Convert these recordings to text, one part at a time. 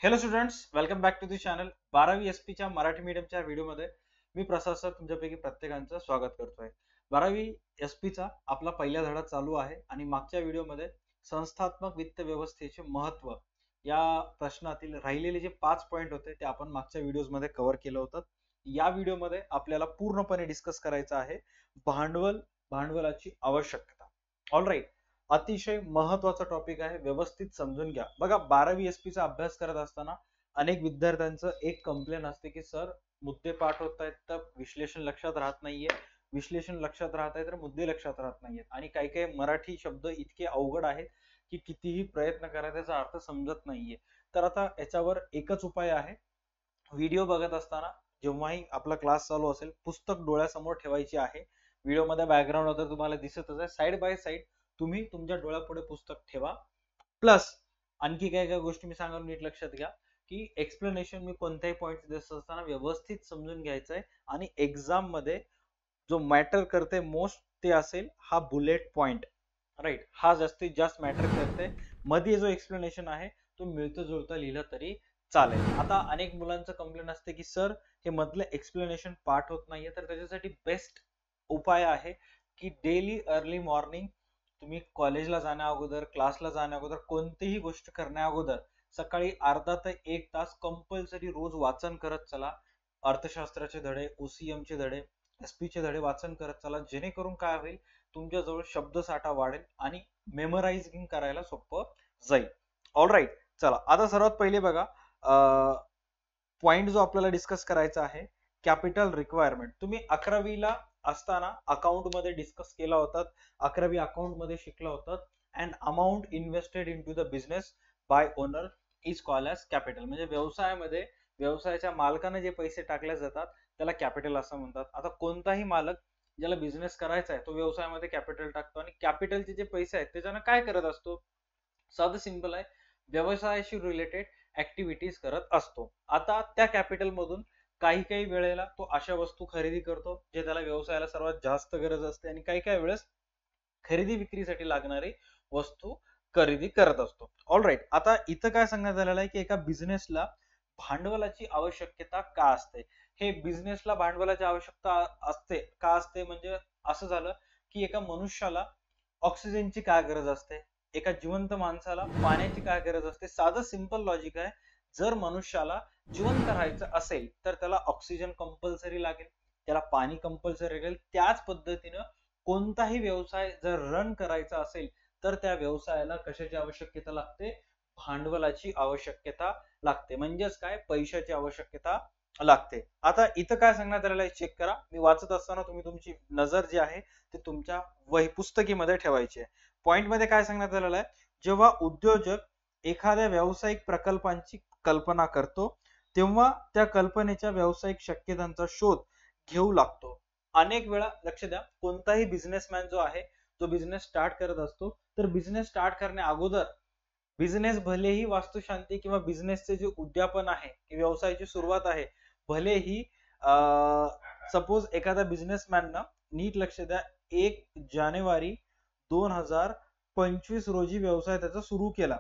Hello students, welcome back to the channel. 12वी S पीच्या मराठी मीडियमच्या व्हिडिओमध्ये मी प्रसाद सर तुमच्यापैकी प्रत्येकांचं स्वागत करतोय. 12वी एस पीचा आपला पहिला धडा चालू आहे आणि मागच्या व्हिडिओमध्ये संस्थात्मक वित्त व्यवस्थेचे महत्त्व या प्रश्नातील राहिलेले जे 5 पॉइंट होते ते आपण मागच्या व्हिडिओमध्ये कव्हर केलं होतं. या व्हिडिओमध्ये आपल्याला पूर्णपणे डिस्कस करायचं आहे भांडवलाची आवश्यकता. ऑलराईट, अतिशय महत्वाचा टॉपिक आहे, व्यवस्थित समजून घ्या. बघा, 12वी एस पीचा अभ्यास करत असताना अनेक विद्यार्थ्यांचं एक कंप्लेन असते की सर, मुद्दे पाठ होत आहेत तर विश्लेषण लक्षात राहत नाहीये, विश्लेषण लक्षात राहत आहे तर मुद्दे लक्षात राहत नाहीयेत, आणि काही काही मराठी शब्द इतके अवघड आहेत की कितीही प्रयत्न करा त्याचा अर्थ समजत नाहीये. तर आता याच्यावर एकच उपाय आहे. व्हिडिओ बघत असताना जेव्हाही आपला क्लास चालू असेल, पुस्तक डोळ्यासमोर ठेवायची आहे. व्हिडिओमध्ये बॅकग्राऊंड वगैरे तुम्हाला दिसतच आहे. साइड बाय साइड तुम्ही तुमच्या डोळ्यापुढे पुस्तक ठेवा. प्लस आणखी काय काय गोष्टी मी सांगून नीट लक्षात घ्या की एक्सप्लेनेशन मी कोणत्याही पॉइंट देत असताना व्यवस्थित समजून घ्यायचं आहे. आणि एक्झाम मध्ये जो मॅटर करते मोस्ट ते असेल हा बुलेट पॉइंट. राईट, हा जास्तीत जास्त मॅटर करते. मध्ये जो एक्सप्लेनेशन आहे तो मिळतं जुळतं लिहिलं तरी चालेल. आता अनेक मुलांचं कंप्लेंट असते की सर, हे मधलं एक्सप्लेनेशन पाठ होत नाहीये. तर त्याच्यासाठी बेस्ट उपाय आहे की डेली अर्ली मॉर्निंग तुम्ही कॉलेजला जाण्या अगोदर, क्लासला जाण्या अगोदर, कोणतीही गोष्ट करण्या अगोदर सकाळी अर्धा ते 1 तास कंपल्सरी रोज वाचन करत चला. अर्थशास्त्राचे धडे, ओसीएम चे धडे, एसपी चे धडे वाचन करत चला. जेणेकरून काय होईल, तुमच्याजवळ शब्दसाठा वाढेल आणि मेमोरायझिंग करायला सोपं जाईल. ऑलराईट, चला आता सर्वात पहिले बघा, पॉइंट जो आपल्याला डिस्कस करायचा आहे, कॅपिटल रिक्वायरमेंट. तुम्ही 11वीला असताना अकाउंट मध्ये डिस्कस केला होता. 11वी अकाउंट मध्ये शिकला होता. And amount invested into the business by owner is called as capital. म्हणजे व्यवसायामध्ये व्यवसायाच्या मालकाने जे पैसे टाकले जातात त्याला कॅपिटल असं म्हणतात. आता कोणताही मालक ज्याला बिझनेस करायचा आहे तो व्यवसायामध्ये कॅपिटल टाकतो, आणि कॅपिटलचे जे पैसे आहेत त्याच्यानं काय करत असतो? साधं सिंपल आहे, व्यवसायाशी रिलेटेड ऍक्टिव्हिटीज करत असतो. आता त्या कॅपिटल मधून काही काही वेळेला तो अशा वस्तू खरेदी करतो जे त्याला व्यवसायाला सर्वात जास्त गरज असते, आणि काही काही वेळेस खरेदी विक्रीसाठी लागणारी वस्तू खरेदी करत असतो. ऑलराईट, आता इथं काय सांगण्यात आलेलं आहे की एका बिझनेसला भांडवलाची आवश्यकता का असते. हे बिझनेसला भांडवलाची आवश्यकता असते का असते म्हणजे असं झालं की एका मनुष्याला ऑक्सिजनची काय गरज असते, एका जिवंत माणसाला पाण्याची काय गरज असते. साधं सिंपल लॉजिक आहे. जर मनुष्याला जिवंत राहायचं असेल तर त्याला ऑक्सिजन कंपल्सरी लागेल, त्याला पाणी कंपल्सरी लागेल. त्याच पद्धतीनं कोणताही व्यवसाय जर रन करायचा असेल तर त्या व्यवसायाला कशाची आवश्यकता लागते? भांडवलाची आवश्यकता लागते. म्हणजेच काय, पैशाची आवश्यकता लागते. आता इथं काय सांगण्यात आलेलं आहे चेक करा. मी वाचत असताना तुम्ही तुमची नजर जी आहे ते तुमच्या वही पुस्तकीमध्ये ठेवायची आहे. पॉइंट मध्ये काय सांगण्यात आलेलं आहे, जेव्हा उद्योजक एखाद्या व्यावसायिक प्रकल्पांची कल्पना करतो तेव्हा त्या कल्पनेच्या व्यावसायिक शक्यतांचा शोध घेऊ लागतो. अनेक वेळा लक्ष द्या, कोणताही बिझनेसमॅन जो आहे, जो बिझनेस स्टार्ट करत असतो, तर बिझनेस स्टार्ट करण्या अगोदर बिझनेस भलेही वास्तुशांती किंवा बिझनेसचे जे उद्यापन आहे, व्यवसायाची सुरुवात आहे, भलेही सपोज एखादा बिझनेसमॅन ना, नीट लक्ष द्या, 1 जानेवारी 2025 रोजी व्यवसाय त्याचा सुरू केला.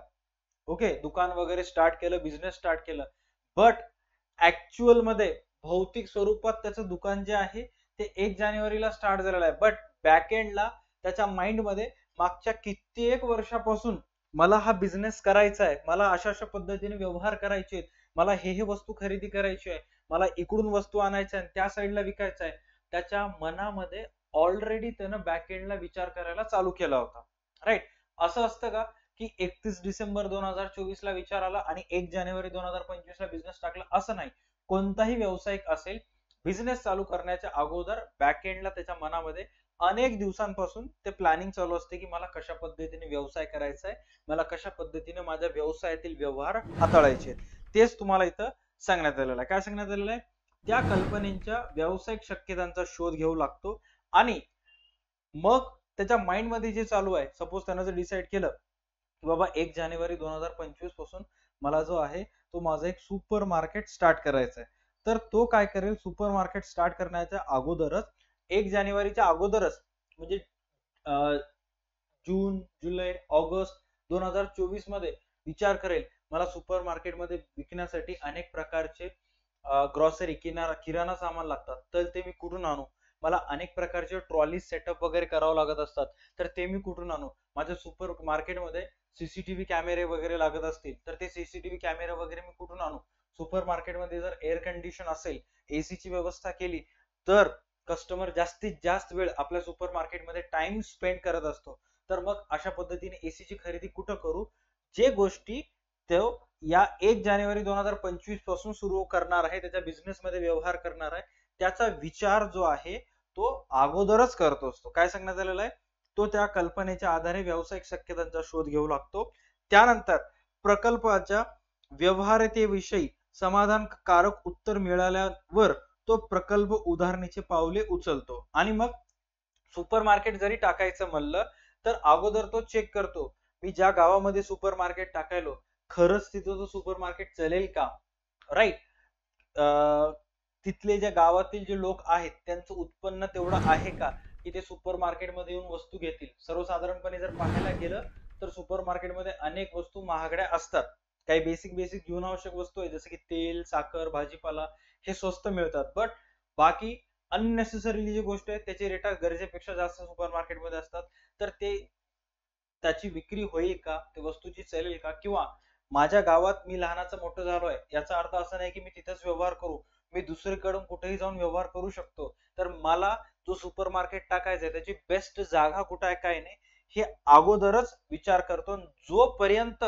ओके, दुकान वगैरे स्टार्ट केलं, बिझनेस स्टार्ट केलं. बट ऍक्च्युअल मध्ये भौतिक स्वरूपात त्याचं दुकान जे आहे ते 1 जानेवारीला स्टार्ट झालेलं आहे. बट बॅकएंडला त्याच्या माइंड मध्ये मागच्या कित्येक वर्षापासून मला हा बिझनेस करायचा आहे, मला अशा अशा पद्धतीने व्यवहार करायचे आहेत, मला हे वस्तू खरेदी करायची आहे, मला इकडून वस्तू आणायच्या आहे, त्या साईडला विकायचं आहे. त्याच्या मनामध्ये ऑलरेडी त्यानं बॅकएंडला विचार करायला चालू केला होता. राईट, असं असतं का की 31 डिसेंबर 2024 ला विचार आला आणि 1 जानेवारी 2025 ला बिझनेस टाकला? असं नाही. कोणताही व्यावसायिक असेल, बिझनेस चालू करण्याच्या अगोदर बॅकएंडला त्याच्या मनामध्ये अनेक दिवसांपासून ते प्लॅनिंग चालू असते की मला कशा पद्धतीने व्यवसाय करायचा आहे, मला कशा पद्धतीने माझ्या व्यवसायातील व्यवहार हाताळायचे. तेच तुम्हाला इथं सांगण्यात आलेलं आहे. काय सांगण्यात आलेलं आहे? त्या कल्पनेच्या व्यावसायिक शक्यतांचा शोध घेऊ लागतो, आणि मग त्याच्या माइंड मध्ये जे चालू आहे, सपोज त्यानं जर डिसाईड केलं की बाबा 1 जानेवारी 2025 पासून मला जो आहे तो माझा एक सुपर मार्केट स्टार्ट करायचा आहे, तर तो काय करेल, सुपर मार्केट स्टार्ट करण्याच्या अगोदरच 1 जानेवारीच्या अगोदरच म्हणजे जून, जुलै, ऑगस्ट 2024 मध्ये विचार करेल मला सुपर मार्केटमध्ये विकण्यासाठी अनेक प्रकारचे ग्रॉसरी किराणा सामान लागतात, तर ते मी कुठून आणू? मला अनेक प्रकारचे ट्रॉली सेटअप वगैरे करावं लागत असतात, तर ते मी कुठून आणू? माझ्या सुपर मार्केटमध्ये सीसीटीव्ही कॅमेरे वगैरे लागत असतील, तर ते सीसीटीव्ही कॅमेरे वगैरे मी कुठून आणू? सुपर मार्केटमध्ये जर एअर कंडिशन असेल, एसी ची व्यवस्था केली, तर कस्टमर जास्तीत जास्त वेळ आपल्या सुपर मार्केटमध्ये टाइम स्पेंड करत असतो. तर मग अशा पद्धतीने एसी ची खरेदी कुठं करू? जे गोष्टी तो या 1 जानेवारी 2025 पासून सुरू करणार आहे, त्याच्या बिझनेस मध्ये व्यवहार करणार आहे, त्याचा विचार जो आहे तो अगोदरच करतो असतो. काय सांगण्यात आलेलं आहे? तो त्या कल्पनेच्या आधारे व्यावसायिक शक्यतांचा शोध घेऊ लागतो. त्यानंतर प्रकल्पाच्या व्यवहार्यतेविषयी समाधानकारक उत्तर मिळाल्यावर तो प्रकल्प उभारणीचे पावले उचलतो. आणि मग सुपर मार्केट जरी टाकायचं म्हणलं, तर अगोदर तो चेक करतो, मी ज्या गावामध्ये सुपर मार्केट टाकायलो खरंच तिथं तो सुपर मार्केट चलेल का? राईट. तिथले ज्या गावातील जे लोक आहेत त्यांचं उत्पन्न तेवढं आहे का की ते सुपर मार्केटमध्ये येऊन वस्तू घेतील? सर्वसाधारणपणे जर पाहायला गेलं तर सुपर मार्केटमध्ये अनेक वस्तू महागड्या असतात. काही बेसिक जीवनावश्यक वस्तू आहे, जसं की तेल, साखर, भाजीपाला, हे स्वस्त मिळतात. बट बाकी अननेसेसरीली जी गोष्ट आहे त्याचे रेट गरजेपेक्षा जास्त सुपर मार्केटमध्ये असतात. तर ते त्याची विक्री होईल का? त्या वस्तूची चालेल का? किंवा माझ्या गावात मी लहानाचं मोठं झालोय, याचा अर्थ असा नाही की मी तिथेच व्यवहार करू, मी दुसरीकडून कुठेही जाऊन व्यवहार करू शकतो. तर मला जो सुपर मार्केट टाकायचा आहे त्याची बेस्ट जागा कुठं आहे काय नाही हे अगोदरच विचार करतो. जोपर्यंत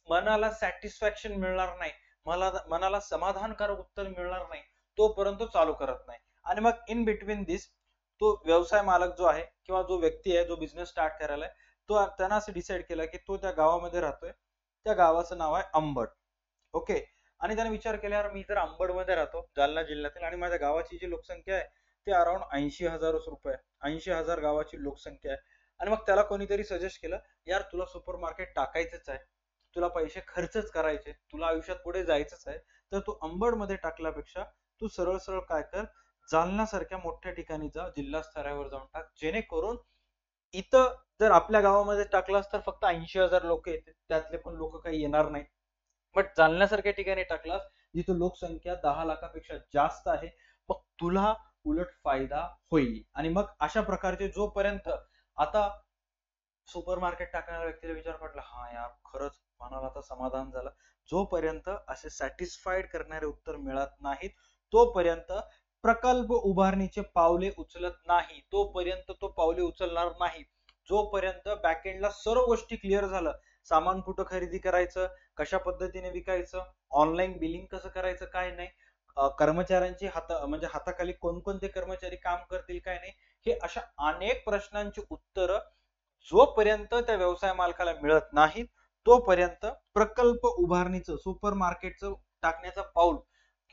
मनाला सॅटिस्फॅक्शन मिळणार नाही, मनाला समाधानकारक उत्तर मिळणार नाही, तोपर्यंत चालू करत नाही. आणि मग इन बिटवीन दिस तो व्यवसाय मालक जो आहे किंवा जो व्यक्ती आहे जो बिझनेस स्टार्ट करायला आहे, तो त्यानं असं डिसाईड केलं की तो त्या गावामध्ये राहतोय, त्या गावाचं नाव आहे अंबड. ओके. आणि त्याने विचार केला, यार मी तर अंबड मध्ये राहतो, जालना जिल्ह्यातील, आणि माझ्या गावाची जी लोकसंख्या आहे ती अराउंड 80,000 रुपये, 80,000 गावाची लोकसंख्या आहे. आणि मग त्याला कोणीतरी सजेस्ट केलं, यार तुला सुपर मार्केट टाकायचंच आहे, तुला पैसे खर्चच करायचे, तुला आयुष्यात पुढे जायचंच आहे, तर तू अंबड मध्ये टाकल्यापेक्षा तू सरळ सरळ काय कर, जालना सारख्या मोठ्या ठिकाणी जा, जिल्हा स्तरावर जाऊन टाक, जेणेकरून इथं जर आपल्या गावामध्ये टाकलास तर फक्त 80,000 लोक येतील, त्यातले पण लोक काही येणार नाही. बट जालन्यासारख्या ठिकाणी टाकलास जिथं लोकसंख्या 10 लाखापेक्षा जास्त आहे, मग तुला उलट फायदा होईल. आणि मग अशा प्रकारचे जोपर्यंत आता सुपर मार्केट टाकणाऱ्या व्यक्तीला विचार पडला, हा यार खरंच मनाला आता समाधान झालं, जोपर्यंत असे सॅटिस्फाईड करणारे उत्तर मिळत नाहीत तोपर्यंत प्रकल्प उभारणीचे पावले उचलत नाही, तोपर्यंत तो पावले उचलणार नाही जोपर्यंत बॅकएंडला सर्व गोष्टी क्लिअर झालं, सामान कुठं खरेदी करायचं, कशा पद्धतीने विकायचं, ऑनलाईन बिलिंग कसं करायचं काय नाही, कर्मचाऱ्यांची म्हणजे हाताखाली कोणकोणते कर्मचारी काम करतील काय नाही, हे अशा अनेक प्रश्नांची उत्तर जोपर्यंत त्या व्यवसाय मालकाला मिळत नाहीत तोपर्यंत प्रकल्प उभारणीचं, सुपर मार्केटचं टाकण्याचा पाऊल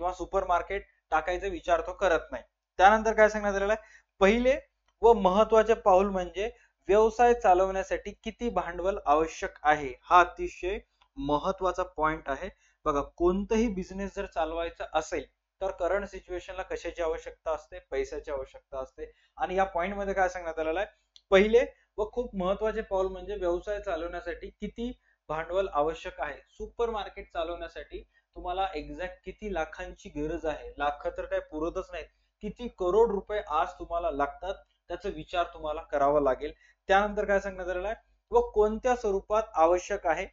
किंवा सुपर मार्केट टाकायचा विचार तो करत नाही. त्यानंतर काय सांगण्यात आलेलं आहे, पहिले व महत्वाचे पाऊल म्हणजे व्यवसाय चालवण्यासाठी किती भांडवल आवश्यक आहे, हा अतिशय महत्वाचा पॉइंट आहे. बघा, कोणतंही बिझनेस जर चालवायचा असेल तर करंट सिच्युएशनला कशाची आवश्यकता असते? पैशाची आवश्यकता असते. आणि या पॉइंट मध्ये काय सांगण्यात आलेलं आहे, पहिले व खूप महत्वाचे पाऊल म्हणजे व्यवसाय चालवण्यासाठी किती भांडवल आवश्यक आहे. सुपर मार्केट चालवण्यासाठी तुम्हाला एक्झॅक्ट किती लाखांची गरज आहे, लाख तर काय पुरतच नाहीत, किती करोड रुपये आज तुम्हाला लागतात त्याचा विचार तुम्हाला करावा लागेल. त्यानंतर काय सांगण्यात आलेलं आहे, व कोणत्या स्वरूपात आवश्यक आहे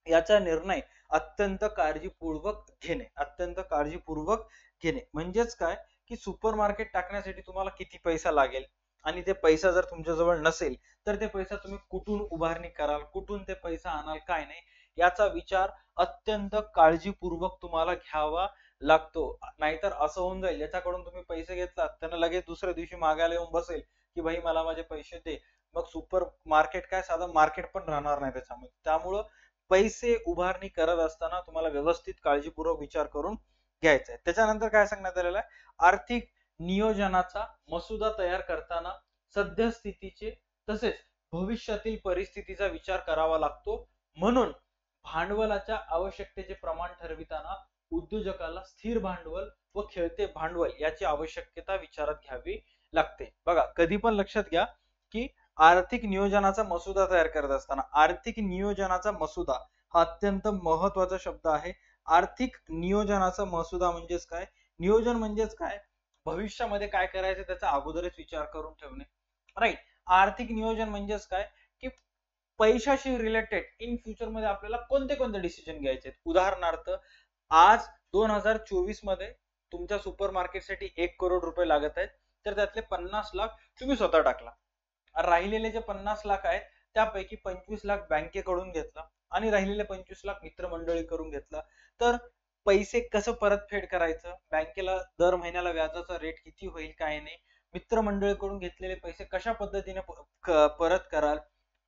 याचा निर्णय अत्यंत काळजीपूर्वक घेणे, अत्यंत काळजीपूर्वक घेणे. म्हणजेच काय की सुपर मार्केट टाकण्यासाठी तुम्हाला किती पैसा लागेल, आणि ते पैसा जर तुमच्याजवळ नसेल तर ते पैसा तुम्ही कुठून उभारणी कराल, कुठून ते पैसा आणाल काय नाही, याचा विचार अत्यंत काळजीपूर्वक तुम्हाला घ्यावा लागतो. नाहीतर असं होऊन जाईल, याच्याकडून तुम्ही पैसे घेतलात, त्यांना लगेच दुसऱ्या दिवशी मागायला येऊन बसेल की भाई मला माझे पैसे दे, मग सुपर मार्केट काय साधं मार्केट पण राहणार नाही त्याच्यामध्ये. त्यामुळं पैसे उभारणी करत असताना तुम्हाला व्यवस्थित काळजीपूर्वक विचार करून घ्यायचा आहे. त्याच्यानंतर काय सांगण्यात आलेलं आहे, आर्थिक नियोजनाचा मसुदा तयार करताना सद्यस्थितीचे तसेच भविष्यातील परिस्थितीचा विचार करावा लागतो. म्हणून भांडवलाच्या आवश्यकतेचे प्रमाण ठरविताना उद्योजकाला स्थिर भांडवल व खेळते भांडवल याची आवश्यकता विचारात घ्यावी लागते. बघा, कधी पण लक्षात घ्या की आर्थिक नियोजनाचा मसुदा तयार करत असताना, आर्थिक नियोजनाचा मसुदा हा अत्यंत महत्वाचा शब्द आहे. आर्थिक नियोजनाचा मसुदा म्हणजेच काय? नियोजन म्हणजेच काय? भविष्यामध्ये काय करायचं त्याचा अगोदरच विचार करून ठेवणे, राईट. आर्थिक नियोजन म्हणजेच काय की पैशाशी रिलेटेड इन फ्युचर मध्ये आपल्याला कोणते कोणते डिसिजन घ्यायचे. उदाहरणार्थ आज 2024 मध्ये तुमच्या सुपर मार्केटसाठी 1 करोड रुपये लागत आहेत, तर त्यातले 50 लाख तुम्ही स्वतः टाकला. राहिलेले जे 50 लाख आहेत त्यापैकी 25 लाख बँकेकडून घेतला आणि राहिलेले 25 लाख मित्रमंडळी करून घेतला. तर पैसे कसं परतफेड करायचं, बँकेला दर महिन्याला व्याजाचा रेट किती होईल काय नाही, मित्रमंडळीकडून घेतलेले पैसे कशा पद्धतीने परत कराल,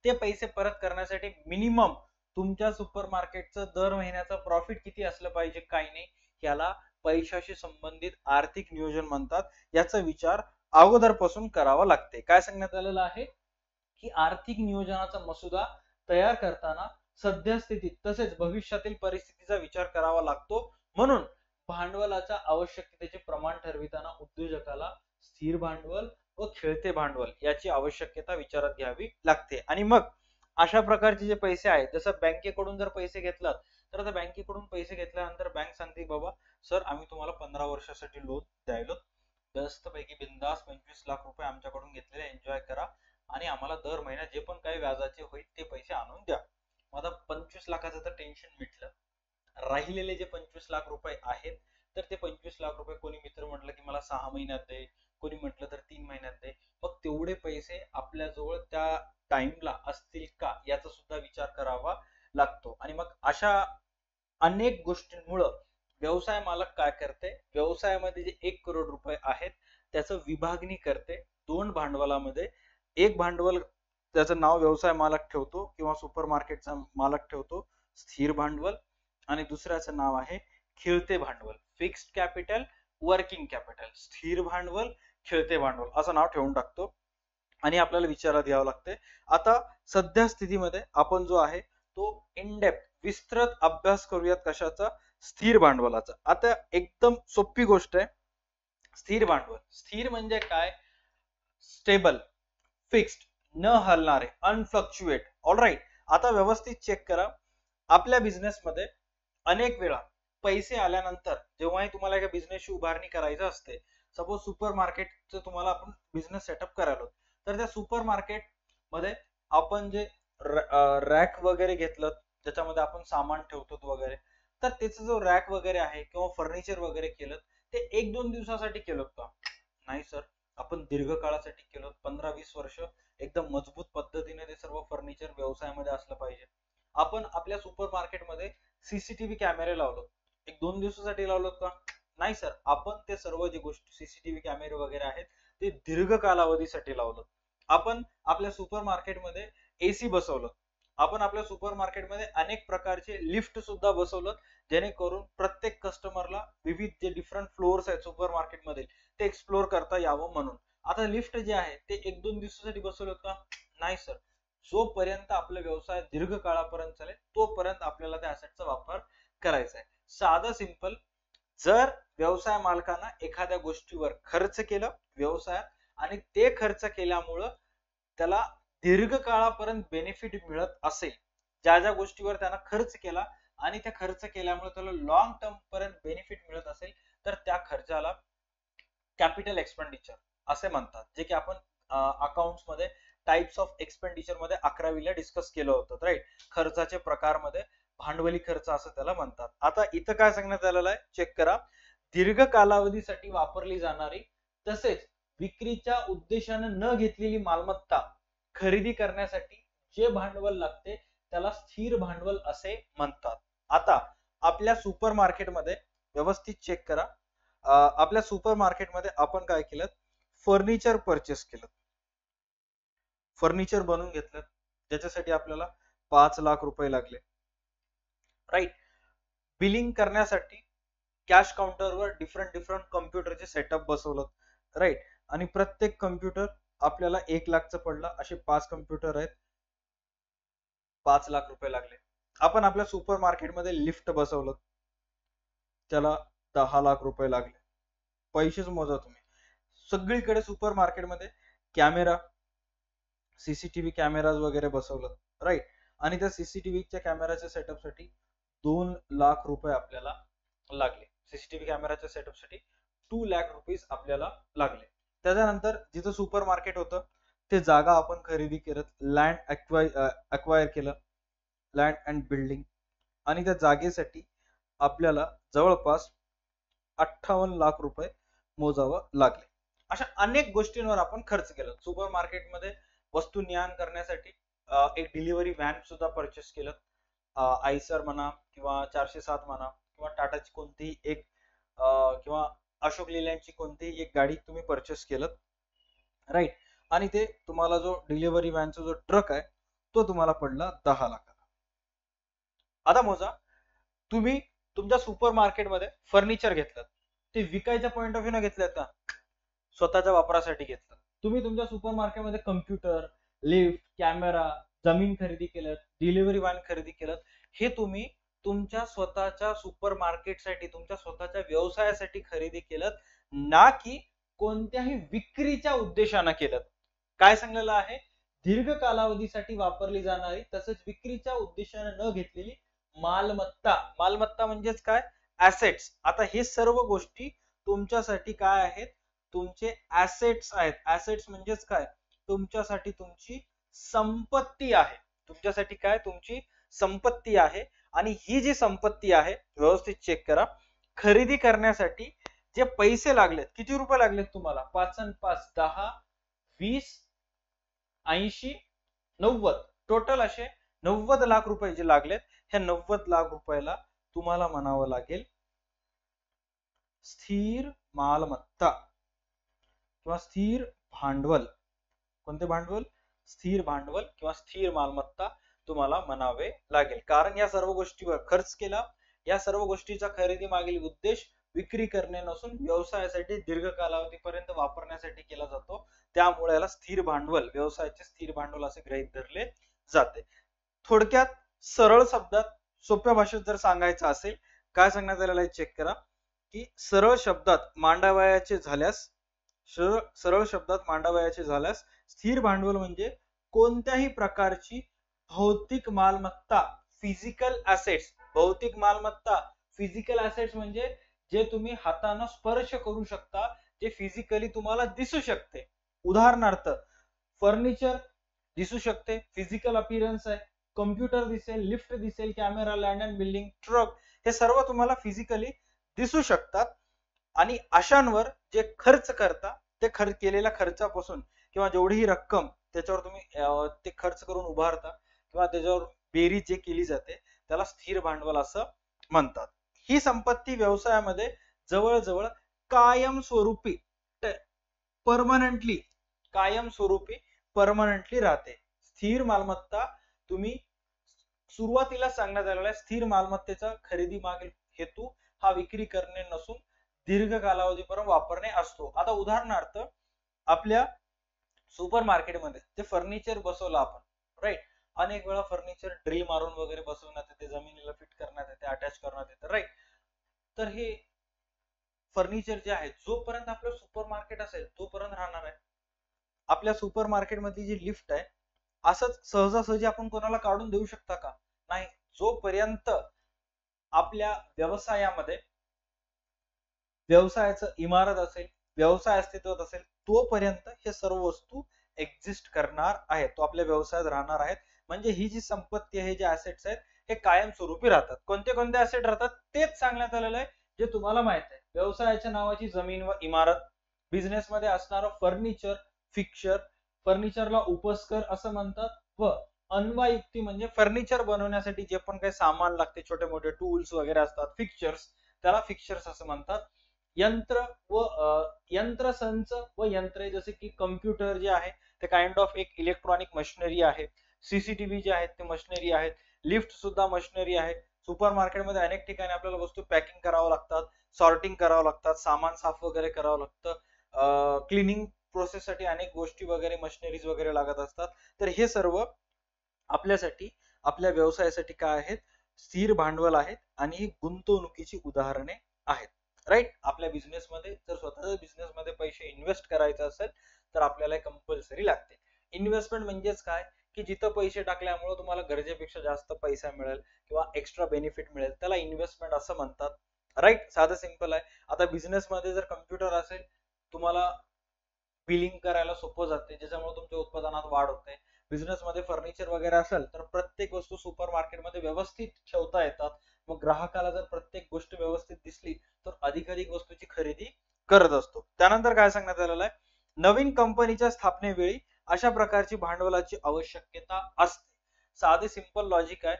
ते पैसे परत करण्यासाठी मिनिमम तुमच्या सुपर मार्केटचं दर महिन्याचं प्रॉफिट किती असलं पाहिजे काय नाही, याला पैशाशी संबंधित आर्थिक नियोजन म्हणतात. याचा विचार अगोदरपासून करावा लागते. काय सांगण्यात आलेलं आहे की आर्थिक नियोजनाचा मसुदा तयार करताना सद्यस्थितीत तसेच भविष्यातील परिस्थितीचा विचार करावा लागतो. म्हणून भांडवलाच्या आवश्यकतेचे प्रमाण ठरविताना उद्योजकाला स्थिर भांडवल व खेळते भांडवल याची आवश्यकता विचारात घ्यावी लागते. आणि मग अशा प्रकारचे जे पैसे आहेत, जसं बँकेकडून जर पैसे घेतलात तर आता बँकेकडून पैसे घेतल्यानंतर बँक सांगते बाबा सर आम्ही तुम्हाला 15 वर्षासाठी लोन द्यायलो, मस्त पैकी बिंदास 25 लाख रुपये आमच्याकडून घेतलेले एन्जॉय करा आणि आम्हाला दर महिना जे पण काही व्याजाचे होईल ते पैसे आणून द्या. माझा 25 लाखाचं तर टेन्शन मिटलं. राहिलेले जे 25 लाख रुपये आहेत तर ते 25 लाख रुपये कोणी मित्र म्हटलं की मला 6 महिन्यात दे, कोणी म्हटलं तर 3 महिन्यात दे. मग तेवढे पैसे आपल्याजवळ त्या टाइमला असतील का याचा सुद्धा विचार करावा लागतो. आणि मग अशा अनेक गोष्टींमुळे व्यवसाय मालक काय करते, व्यवसायामध्ये जे 1 करोड रुपये आहेत त्याचं विभागणी करते 2 भांडवलामध्ये. एक भांडवल त्याचं नाव व्यवसाय मालक ठेवतो किंवा सुपर मार्केटचा मालक ठेवतो स्थिर भांडवल, आणि दुसऱ्याचं नाव आहे खेळते भांडवल, फिक्स्ड कॅपिटल, वर्किंग कॅपिटल. स्थिर भांडवल, खेळते भांडवल असं नाव ठेवून टाकतो आणि आपल्याला विचारात घ्यावं लागते. आता सध्या स्थितीमध्ये आपण जो आहे तो इन डेप्थ विस्तृत अभ्यास करूयात कशाचा, स्थिर भांडवलाचा. आता एकदम सोपी गोष्ट आहे. स्थिर भांडवल, स्थिर म्हणजे काय? स्टेबल, फिक्स्ड, न हलणारे, अनफ्लक्च्युएट. ऑलराईट. आता व्यवस्थित चेक करा. आपल्या बिझनेसमध्ये अनेक वेळा पैसे आल्यानंतर जेव्हाही तुम्हाला एका बिझनेसची उभारणी करायची असते, सपोज सुपर मार्केटचं तुम्हाला आपण बिझनेस सेटअप करायला, तर त्या सुपर मार्केट मध्ये आपण जे रॅक वगैरे घेतलं ज्याच्यामध्ये आपण सामान ठेवतो वगैरे, तर त्याचा जो रॅक वगैरे आहे किंवा फर्निचर वगैरे केलं ते 1-2 दिवसासाठी केलं का? नाही सर, आपण दीर्घकाळासाठी केलं. 15-20 वर्ष एकदम मजबूत पद्धतीने ते सर्व फर्निचर व्यवसायामध्ये असलं पाहिजे. आपण आपल्या सुपर मार्केटमध्ये सीसीटीव्ही कॅमेरे लावलो, 1-2 दिवसासाठी लावलो का? नाही सर, आपण ते सर्व जे गोष्टी सीसीटीव्ही कॅमेरे वगैरे आहेत ते दीर्घ कालावधीसाठी लावलं. आपण आपल्या सुपर मार्केटमध्ये एसी बसवलं, आपण आपल्या सुपर मार्केटमध्ये अनेक प्रकारचे लिफ्ट सुद्धा बसवलं, जेणेकरून प्रत्येक कस्टमरला विविध जे डिफरंट फ्लोअर्स आहेत सुपर मार्केटमध्ये ते एक्सप्लोर करता यावं म्हणून. आता लिफ्ट जे आहे ते 1-2 दिवसासाठी बसवलं का? नाही सर, जोपर्यंत आपला व्यवसाय दीर्घ काळापर्यंत चालेल तोपर्यंत आपल्याला त्या ऍसेटचा वापर करायचा आहे. साधं सिंपल. जर व्यवसाय मालकांना एखाद्या गोष्टीवर खर्च केलं व्यवसायात आणि ते खर्च केल्यामुळं त्याला दीर्घ काळापर्यंत बेनिफिट मिळत असेल, ज्या ज्या गोष्टीवर त्यानं खर्च केला आणि त्या खर्च केल्यामुळे त्याला लॉंग टर्म पर्यंत बेनिफिट मिळत असेल, तर त्या खर्चाला कॅपिटल एक्सपेंडिचर असे म्हणतात, जे की आपण अकाउंट्स मध्ये टाइप्स ऑफ एक्सपेंडिचर मध्ये 11वीला डिस्कस केलं होतं, राईट. खर्चाचे प्रकार मध्ये भांडवली खर्च असं त्याला म्हणतात. आता इथं काय सांगण्यात आलेलं आहे चेक करा. दीर्घ कालावधीसाठी वापरली जाणारी तसेच विक्रीच्या उद्देशाने न घेतलेली मालमत्ता खरेदी करण्यासाठी जे भांडवल लागते त्याला स्थिर भांडवल असे म्हणतात. आता आपल्या सुपर मार्केटमध्ये व्यवस्थित चेक करा. आपल्या सुपर मार्केटमध्ये आपण काय केलं, फर्निचर परचेस केलं, फर्निचर बनवून घेतलं, ज्याच्यासाठी आपल्याला 5 लाख रुपये लागले, राईट. बिलिंग करण्यासाठी कॅश काउंटरवर डिफरंट कम्प्युटरचे सेटअप बसवलं, राईट. आणि प्रत्येक कम्प्युटर आपल्याला 1 लाखचं पडलं. असे 5 कम्प्युटर आहेत, 5 लाख रुपये लागले. आपण आपल्या सुपर मार्केटमध्ये लिफ्ट बसवलं, त्याला 10 लाख रुपये लागले. पैसेच मोजा तुम्ही. सगळीकडे सुपर मार्केटमध्ये कॅमेरा, सीसीटीव्ही कॅमेराज वगैरे बसवलं, राईट. आणि त्या सीसीटीव्हीच्या कॅमेराच्या सेटअपसाठी 2 लाख रुपये आपल्याला लागले. सीसीटीव्ही कॅमेराच्या सेटअपसाठी 2 लाख रुपीज आपल्याला लागले. त्याच्यानंतर जिथं सुपर मार्केट होतं ते जागा आपण खरेदी केलं, लँड अक्वायर केलं, लँड अँड बिल्डिंग, आणि त्या जागेसाठी आपल्याला जवळपास 58 लाख रुपये मोजावं लागले. अशा अनेक गोष्टींवर आपण खर्च केला. सुपर मार्केटमध्ये वस्तू न्याण करण्यासाठी एक डिलिव्हरी व्हॅन सुद्धा परचेस केलं. आयसर म्हणा किंवा 407 म्हणा किंवा टाटाची कोणतीही एक किंवा अशोक लेलँडची कोणतीही एक गाडी तुम्ही परचेस केलं, राईट. आणि ते तुम्हाला जो डिलिव्हरी व्हॅनचा जो ट्रक आहे तो तुम्हाला पडला 10 लाखाला. आता मोजा, तुम्ही तुमच्या सुपर मार्केटमध्ये फर्निचर घेतलं, ते विकायच्या पॉइंट ऑफ व्ह्यू न घेतलं का, स्वतःच्या वापरासाठी घेतलं. तुम्ही तुमच्या सुपर मार्केटमध्ये कम्प्युटर, लिफ्ट, कॅमेरा, जमीन खरेदी केलं, डिलिव्हरी व्हॅन खरेदी केलं, हे तुम्ही तुमच्या स्वतःच्या सुपर मार्केटसाठी, तुमच्या स्वतःच्या व्यवसायासाठी खरेदी केलं, ना की कोणत्याही विक्रीच्या उद्देशानं केलं. काय सांगलेलं आहे, दीर्घ कालावधीसाठी वापरली जाणारी तसंच विक्रीच्या उद्देशानं न घेतलेली मालमत्ता. मालमत्ता म्हणजेच काय, ऍसेट्स. आता हे सर्व गोष्टी तुमच्यासाठी काय आहेत, तुमचे ऍसेट्स आहेत. ऍसेट्स म्हणजेच काय, तुमच्यासाठी तुमची संपत्ती आहे. तुमच्यासाठी काय, तुमची संपत्ती आहे. आणि ही जी संपत्ती आहे, व्यवस्थित चेक करा, खरेदी करण्यासाठी जे पैसे लागलेत, किती रुपये लागलेत तुम्हाला, 5 आणि 5 10 20 80 90, टोटल असे 90 लाख रुपये जे लागलेत. ह्या 90 लाख रुपयाला तुम्हाला म्हणावं लागेल स्थिर मालमत्ता किंवा स्थिर भांडवल. कोणते भांडवल, स्थिर भांडवल किंवा स्थिर मालमत्ता तुम्हाला म्हणावे लागेल. कारण या सर्व गोष्टीवर खर्च केला, या सर्व गोष्टीचा खरेदी मागील उद्देश विक्री करणे नसून व्यवसायासाठी दीर्घ कालावधीपर्यंत वापरण्यासाठी केला जातो. त्यामुळे याला स्थिर भांडवल, व्यवसायाचे स्थिर भांडवल असे गृहीत धरले जाते. थोडक्यात सरळ शब्दात, सोप्या भाषेत जर सांगायचं असेल, काय सांगण्यात आलेलं आहे चेक करा, की सरळ शब्दात मांडावयाचे झाल्यास, सरळ शब्दात मांडावयाचे झाल्यास स्थिर भांडवल म्हणजे कोणत्याही प्रकारची भौतिक मालमत्ता, फिजिकल ऍसेट्स. भौतिक मालमत्ता, फिजिकल ऍसेट्स म्हणजे जे तुम्ही हाताने स्पर्श करू शकता, जे फिजिकली तुम्हाला दिसू शकते. उदाहरणार्थ फर्निचर दिसू शकते, फिजिकल अपीयरन्स आहे, कम्प्युटर दिसेल, लिफ्ट दिसेल, camera, land and building, truck, हे सर्व तुम्हाला फिजिकली दिसू शकतात. आणि अशांवर जे खर्च करता, ते केलेल्या खर्चापासून किंवा जेवढी रक्कम त्याच्यावर तुम्ही ते खर्च करून उभारता किंवा त्याच्यावर बेरीज जे केली जाते त्याला स्थिर भांडवल असं म्हणतात. ही संपत्ती व्यवसायामध्ये जवळजवळ कायमस्वरूपी, परमनंटली राहते. स्थिर मालमत्ता तुम्ही सुरुवातीला सांगण्यात आलेला आहे, स्थिर मालमत्तेचा खरेदी मागील हेतू हा विक्री करणे नसून दीर्घ कालावधीपर्यंत वापरणे असतो. आता उदाहरणार्थ आपल्या सुपर मार्केटमध्ये जे फर्निचर बसवलं आपण, राईट, अनेक वेळा फर्निचर ड्रिल मारून वगैरे बसवण्यात येते, जमिनीला फिट करण्यात येते, अटॅच करण्यात येते, राईट. तर हे फर्निचर जे आहे जोपर्यंत आपलं सुपर मार्केट असेल तोपर्यंत राहणार आहे. आपल्या सुपर मार्केटमधली जी लिफ्ट आहे असंच सहजासहजी आपण कोणाला काढून देऊ शकता का, नाही. जोपर्यंत आपल्या व्यवसायामध्ये व्यवसायाचं इमारत असेल, व्यवसाय अस्तित्वात असेल, तोपर्यंत हे सर्व वस्तू एक्झिस्ट करणार आहेत, तो आपल्या व्यवसायात राहणार आहेत. म्हणजे ही जी संपत्ती आहे, जे ऍसेट्स आहेत, हे कायमस्वरूपी राहतात. कोणते कोणते ऍसेट राहतात तेच सांगण्यात आलेलं आहे जे तुम्हाला माहित आहे. व्यवसायाच्या नावाची जमीन व इमारत, बिझनेस मध्ये असणारं फर्निचर, फिक्चर, फर्निचरला उपस्कर असं म्हणतात, व अन्वयुक्ती म्हणजे फर्निचर बनवण्यासाठी जे पण काही सामान लागते, छोटे मोठे टूल्स वगैरे असतात, फिक्चर्स, त्याला फिक्चर्स असं म्हणतात. यंत्रसंच व यंत्रे, जसे की कम्प्युटर जे आहे ते काइंड ऑफ एक इलेक्ट्रॉनिक मशिनरी आहे, सीसीटीव्ही जे आहेत ते मशिनरी आहेत, लिफ्ट सुद्धा मशिनरी आहे. सुपर मार्केटमध्ये अनेक ठिकाणी आपल्याला वस्तू पॅकिंग करावं लागतात, सॉर्टिंग करावं लागतात, सामान साफ वगैरे करावं लागतं, क्लिनिंग प्रोसेस साठी अनेक गोष्टी वगैरे, मशिनरीज वगैरे लागत असतात. तर हे सर्व आपल्यासाठी, आपल्या व्यवसायासाठी काय आहेत, स्थिर भांडवल आहेत आणि ही गुंतवणुकीची उदाहरणे आहेत, राईट. आपल्या बिझनेसमध्ये जर स्वतःच्या बिझनेसमध्ये पैसे इन्व्हेस्ट करायचे असेल तर आपल्याला कंपल्सरी लागते. इन्व्हेस्टमेंट म्हणजेच काय, की जिथं पैसे टाकल्यामुळे तुम्हाला गरजेपेक्षा जास्त पैसा मिळेल किंवा एक्स्ट्रा बेनिफिट मिळेल, त्याला इन्व्हेस्टमेंट असं म्हणतात. राईट, साधं सिंपल आहे. आता बिझनेस मध्ये जर कम्प्युटर असेल, तुम्हाला बिलिंग करायला सोपं जाते, ज्याच्यामुळे तुमच्या उत्पादनात वाढ होते. बिझनेस मध्ये फर्निचर वगैरे असेल तर प्रत्येक वस्तू सुपर मार्केटमध्ये व्यवस्थित ठेवता येतात. मग ग्राहकाला जर प्रत्येक गोष्ट व्यवस्थित दिसली तर अधिकाधिक वस्तूची खरेदी करत असतो. त्यानंतर काय सांगण्यात आलेलं आहे, नवीन कंपनीच्या स्थापनेवेळी अशा प्रकारची भांडवलाची आवश्यकता असते. साधे सिंपल लॉजिक आहे.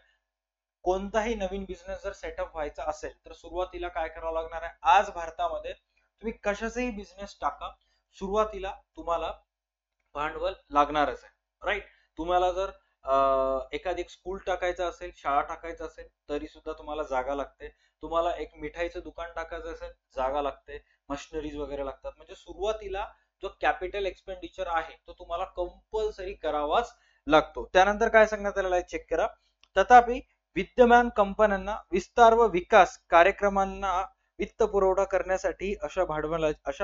कोणताही नवीन बिझनेस जर सेटअप व्हायचा असेल तर सुरुवातीला काय करावं लागणार आहे, आज भारतामध्ये तुम्ही कशाचाही बिझनेस टाका, सुरुवातीला तुम्हाला भांडवल लागणारच आहे. राईट, तुम्हाला जर एखादी स्कूल टाकायचं असेल, शाळा टाकायचं असेल तरी सुद्धा तुम्हाला जागा लागते. तुम्हाला एक मिठाईचं दुकान टाकायचं असेल, जागा लागते, मशिनरीज वगैरे लागतात. म्हणजे सुरुवातीला जो कॅपिटल एक्सपेंडिचर आहे तो तुम्हाला कंपल्सरी करावाच लागतो. त्यानंतर काय सांगण्यात आलेलं आहे, चेक करा. तथापि विद्यमान कंपन्यांना विस्तार व विकास कार्यक्रमांना वित्त पुरवठा करण्यासाठी अशा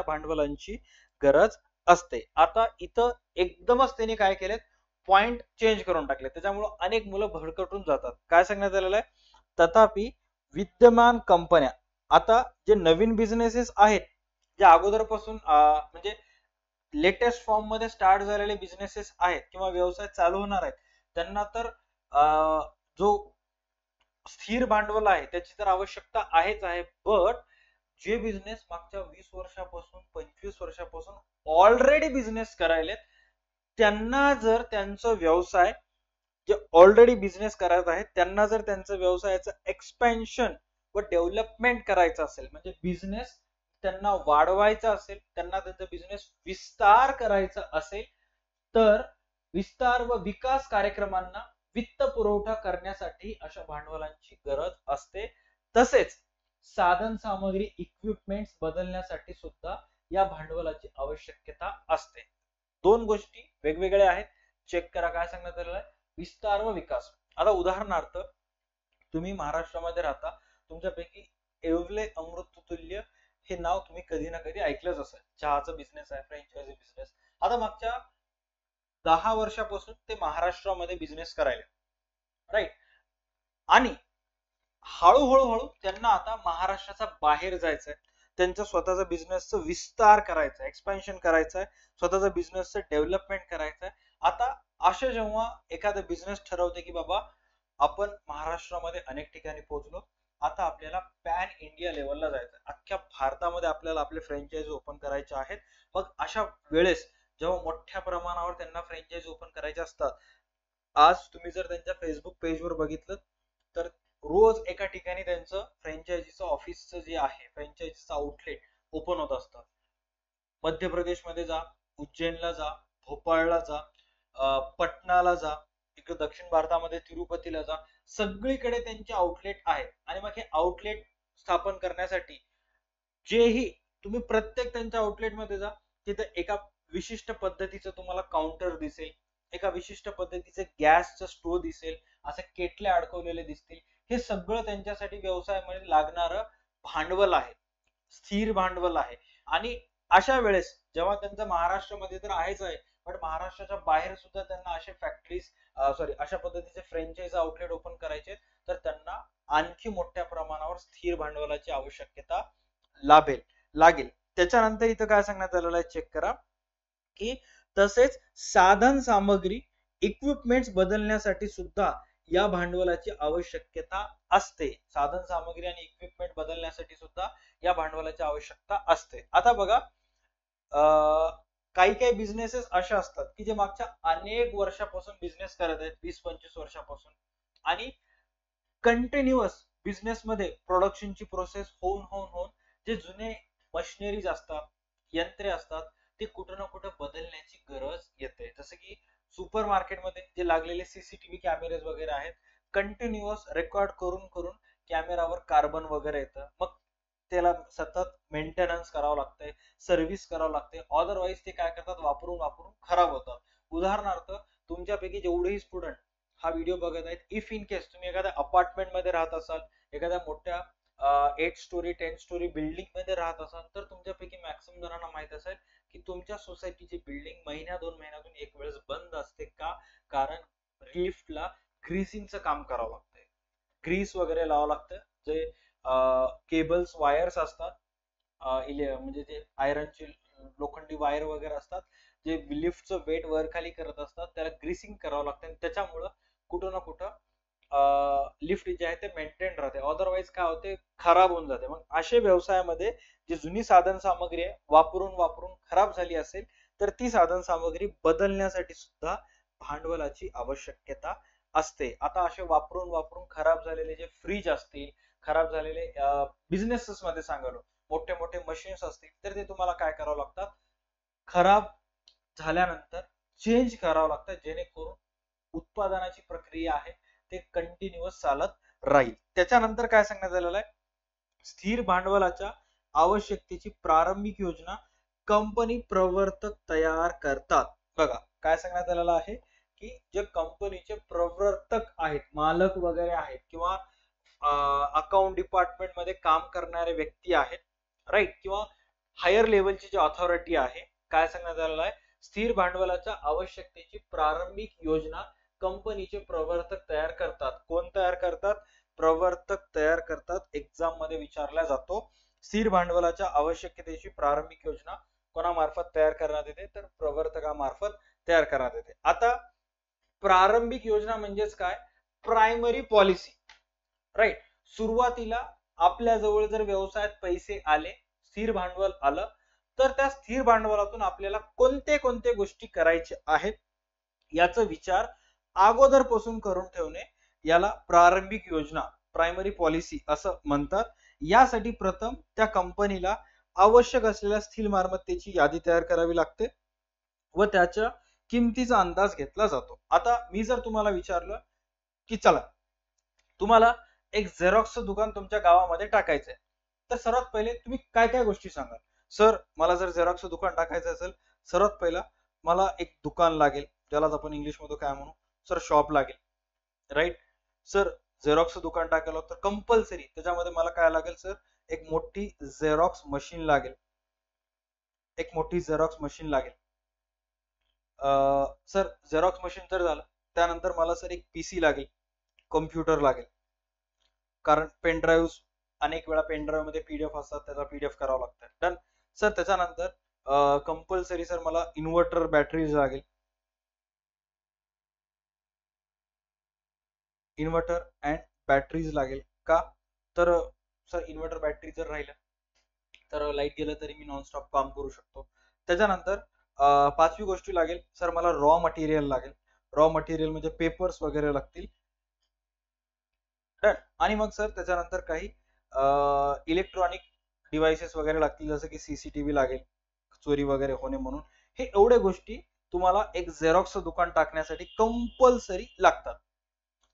भांडवलांची गरज असते. आता इथं एकदमच त्यांनी काय केलेत, पॉइंट चेंज करून टाकले, त्याच्यामुळे अनेक मुलं भडकटून जातात. काय सांगण्यात आलेलं आहे, तथापि विद्यमान कंपन्या, आता जे नवीन बिझनेसेस आहेत, जे अगोदरपासून म्हणजे लेटेस्ट फॉर्म मध्ये स्टार्ट झालेले बिझनेसेस आहेत किंवा व्यवसाय चालू होणार आहेत, त्यांना तर जो स्थिर भांडवल आहे त्याची तर आवश्यकता आहेच आहे. बट जे बिझनेस मागच्या 20 वर्षापासून 25 वर्षापासून ऑलरेडी बिझनेस करायलेत, त्यांना जर त्यांचा व्यवसाय, जे ऑलरेडी बिझनेस करत आहेत त्यांना जर त्यांचं व्यवसायाचं एक्सपेन्शन व डेव्हलपमेंट करायचं असेल, म्हणजे बिझनेस त्यांना वाढवायचा असेल, त्यांना त्यांचा बिझनेस विस्तार करायचा असेल, तर विस्तार व विकास कार्यक्रमांना वित्त पुरवठा करण्यासाठी अशा भांडवलांची गरज असते. तसेच साधन सामग्री इक्विपमेंट्स बदलण्यासाठी सुद्धा या भांडवलाची आवश्यकता असते. दोन गोष्टी वेगवेगळ्या आहेत. चेक करा काय सांगण्यात आलेलं आहे, विस्तार व विकास. आता उदाहरणार्थ तुम्ही महाराष्ट्रामध्ये राहता, तुमच्यापैकी येवले अमृततुल्य हे नाव तुम्ही कधी ना कधी ऐकलंच असेल. चहाचा बिझनेस आहे, फ्रँचायझी बिझनेस. आता मागच्या 10 वर्षापासून ते महाराष्ट्रामध्ये बिझनेस करायला, राईट, आणि हळूहळू त्यांना आता महाराष्ट्राच्या बाहेर जायचंय, त्यांच्या स्वतःचा बिझनेसचं विस्तार करायचा, एक्सपेन्शन करायचंय, स्वतःचा बिझनेसचं डेव्हलपमेंट करायचंय. आता अशा जेव्हा एखादा बिझनेस ठरवते की बाबा आपण महाराष्ट्रामध्ये अनेक ठिकाणी पोहोचलो, आता आपल्याला पॅन इंडिया लेवलला जायचं, अख्ख्या भारतामध्ये आपल्याला आपले फ्रँचायझी ओपन करायचे आहेत. मग अशा वेळेस जेव्हा मोठ्या प्रमाणावर त्यांना फ्रँचायझी ओपन करायचे असतात, आज तुम्ही जर त्यांच्या फेसबुक पेजवर बघितलं तर रोज एका ठिकाणी त्यांचं फ्रँचायझीचं ऑफिसचं जे आहे, फ्रँचायझीचं आउटलेट ओपन होत असतात. मध्य प्रदेशमध्ये जा, उज्जैनला जा, भोपाळला जा, पटनाला जा, इकडे दक्षिण भारतामध्ये तिरुपतीला जा, सगळीकडे त्यांचे आउटलेट आहेत. आणि मग हे आउटलेट स्थापन करण्यासाठी जेही तुम्ही प्रत्येक त्यांच्या आउटलेटमध्ये जा, तिथे एका विशिष्ट पद्धतीचं तुम्हाला काउंटर दिसेल, एका विशिष्ट पद्धतीचे गॅसचं स्टोव्ह दिसेल, असे केटले अडकवलेले दिसतील. हे सगळं त्यांच्यासाठी व्यवसायामध्ये लागणारं भांडवल आहे, स्थिर भांडवल आहे. आणि अशा वेळेस जेव्हा त्यांचं महाराष्ट्रामध्ये तर आहेच आहे, पण महाराष्ट्राच्या बाहेर सुद्धा त्यांना असे फॅक्टरीज अशा पद्धतीचे फ्रँचायझी आउटलेट ओपन करायचे, तर त्यांना आणखी मोठ्या प्रमाणावर स्थिर भांडवलाची आवश्यकता लागेल. त्याच्यानंतर इथं काय सांगण्यात आलेलं आहे, चेक करा की तसेच साधन सामग्री इक्विपमेंट्स बदलण्यासाठी सुद्धा या भांडवलाची आवश्यकता असते. साधन सामग्री आणि इक्विपमेंट बदलण्यासाठी सुद्धा या भांडवलाची आवश्यकता असते. आता बघा, काही काही बिझनेसेस असे असतात की जे मागच्या अनेक वर्षापासून बिझनेस करत आहेत, 20-25 वर्षापासून, आणि कंटिन्युअस बिझनेस मध्ये प्रोडक्शनची प्रोसेस होऊन जे जुने मशिनरीज असतात, यंत्रे असतात, ते कुठं ना कुठं बदलण्याची गरज येते. जसं की सुपर मार्केटमध्ये जे लागलेले सीसीटीव्ही कॅमेरेज वगैरे आहेत, कंटिन्युअस रेकॉर्ड करून कॅमेरावर कार्बन वगैरे येतं, मग त्याला सतत मेंटेनन्स करावं लागतंय, सर्व्हिस करावं लागते, अदरवाईज ते काय करतात, वापरून खराब होतं. उदाहरणार्थ तुमच्यापैकी जेवढेही स्टुडंट हा व्हिडिओ बघत आहेत, इफ इन केस तुम्ही एखाद्या अपार्टमेंट मध्ये राहत असाल, एखाद्या मोठ्या 8 स्टोरी 10 स्टोरी बिल्डिंग मध्ये राहत असाल, तर तुमच्यापैकी मॅक्सिमम जणांना माहित असेल की तुमच्या सोसायटीची बिल्डिंग महिन्या 2 महिन्यातून एक वेळेस बंद असते. का? कारण लिफ्टला ग्रीसिंगचं काम करावं लागतंय, ग्रीस वगैरे लावावं लागतं. जे केबल्स वायर्स असतात, म्हणजे ते आयरनचे लोखंडी वायर वगैरे असतात, जे लिफ्टचं वेट वर खाली करत असतात, त्याला ग्रीसिंग करावं लागतं. आणि त्याच्यामुळं कुठं ना कुठं लिफ्ट जे आहे ते मेंटेन राहते. अदरवाईज काय होते, खराब होऊन जाते. मग अशा व्यवसायामध्ये जी जुनी साधन सामग्री आहे वापरून वापरून खराब झाली असेल तर ती साधन सामग्री बदलण्यासाठी सुद्धा भांडवलाची आवश्यकता असते. आता असे वापरून वापरून खराब झालेले जे फ्रीज असतील, खराब झालेले बिझनेसेस मध्ये सांगालो मोठे मोठे मशीन्स असतील, तर ते तुम्हाला काय करावं लागतात, खराब झाल्यानंतर चेंज करावं लागतं, जेणेकरून उत्पादनाची प्रक्रिया आहे ते कंटिन्युअस चालत राहील. त्याच्यानंतर काय सांगण्यात आलेलं आहे, स्थिर भांडवलाच्या आवश्यकतेची प्रारंभिक योजना कंपनी प्रवर्तक तयार करतात. बघा काय सांगण्यात आलेलं आहे की जे कंपनीचे प्रवर्तक आहेत, मालक वगैरे आहेत, किंवा अकाउंट डिपार्टमेंट मध्ये काम करणारे व्यक्ती आहेत, राईट, किंवा हायर लेवलची जी ऑथॉरिटी आहे, काय सांगण्यात आलेलं आहे, स्थिर भांडवलाच्या आवश्यकतेची प्रारंभिक योजना कंपनीचे प्रवर्तक तयार करतात. कोण तयार करतात? प्रवर्तक तयार करतात. एक्झाम मध्ये विचारला जातो. स्थिर भांडवलाच्या आवश्यकतेची प्रारंभिक योजना कोणामार्फत तयार करण्यात येते? तर प्रवर्तकामार्फत तयार करण्यात येते. आता प्रारंभिक योजना म्हणजेच काय? Primary policy, right. सुरुवातीला आपल्या जवळ जर व्यवसायात पैसे आले, स्थिर भांडवल आलं, तर त्या स्थिर भांडवलातून आपल्याला कोणते कोणते गोष्टी करायचे आहेत याचा विचार अगोदरपासून करून ठेवणे याला प्रारंभिक योजना, प्रायमरी पॉलिसी असं म्हणतात. यासाठी प्रथम त्या कंपनीला आवश्यक असलेल्या स्थिर मालमत्तेची यादी तयार करावी लागते व त्याच्या किमतीचा अंदाज घेतला जातो. आता मी जर तुम्हाला विचारलं की चला तुम्हाला एक झेरॉक्सचं दुकान तुमच्या गावामध्ये टाकायचंय, तर सर्वात पहिले तुम्ही काय काय गोष्टी सांगाल? सर मला जर झेरॉक्सचं दुकान टाकायचं असेल, सर्वात पहिला मला एक दुकान लागेल, ज्याला आपण इंग्लिश मध्ये काय म्हणू, सर शॉप लागेल, राईट. सर झेरॉक्सचं दुकान टाकायला तर कंपल्सरी त्याच्यामध्ये मला काय लागेल, सर एक मोठी झेरॉक्स मशीन लागेल, एक मोठी झेरॉक्स मशीन लागेल. सर झेरॉक्स मशीन तर झालं, त्यानंतर मला सर एक पीसी लागेल, कम्प्युटर लागेल, कारण पेन ड्राईव्ह अनेक वेळा पेन ड्राईव्ह मध्ये पीडीएफ असतात, त्याचा पीडीएफ करावं लागतं. डन. सर त्याच्यानंतर कंपल्सरी सर मला इन्व्हर्टर बॅटरीज लागेल, इन्व्हर्टर अँड बॅटरीज लागेल. का? तर सर इन्व्हर्टर बॅटरी जर राहिलं तर लाईट गेलं तरी मी नॉनस्टॉप काम करू शकतो. त्याच्यानंतर पाचवी गोष्टी लागेल, सर मला रॉ मटेरियल लागेल. रॉ मटेरियल म्हणजे पेपर्स वगैरे लागतील. डन. आणि मग सर त्याच्यानंतर काही इलेक्ट्रॉनिक डिव्हाइसेस वगैरे लागतील, जसं की सीसीटीव्ही लागेल, चोरी वगैरे होणे म्हणून. हे एवढ्या गोष्टी तुम्हाला एक झेरॉक्सचं दुकान टाकण्यासाठी कंपल्सरी लागतात.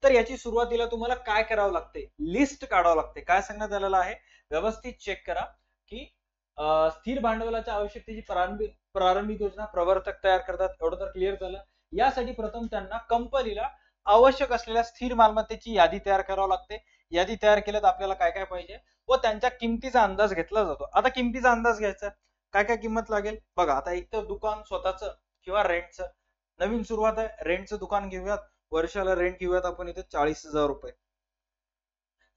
तर याची सुरुवातीला तुम्हाला काय करावं लागते, लिस्ट काढावं लागते. काय सांगण्यात आलेलं आहे, व्यवस्थित चेक करा की स्थिर भांडवलाच्या आवश्यकतेची प्रारंभिक योजना प्रवर्तक तयार करतात, एवढं तर क्लिअर झालं. यासाठी प्रथम त्यांना कंपनीला आवश्यक असलेल्या स्थिर मालमत्तेची यादी तयार करावी लागते. यादी तयार केल्यात आपल्याला काय काय पाहिजे व त्यांच्या किमतीचा अंदाज घेतला जातो. आता किमतीचा अंदाज घ्यायचा, काय काय किंमत लागेल बघा. आता एक तर दुकान स्वतःचं किंवा रेंटचं, नवीन सुरुवात आहे, रेंटचं दुकान घेऊयात, वर्षाला रेंट घेऊयात आपण इथे 40,000 रुपये.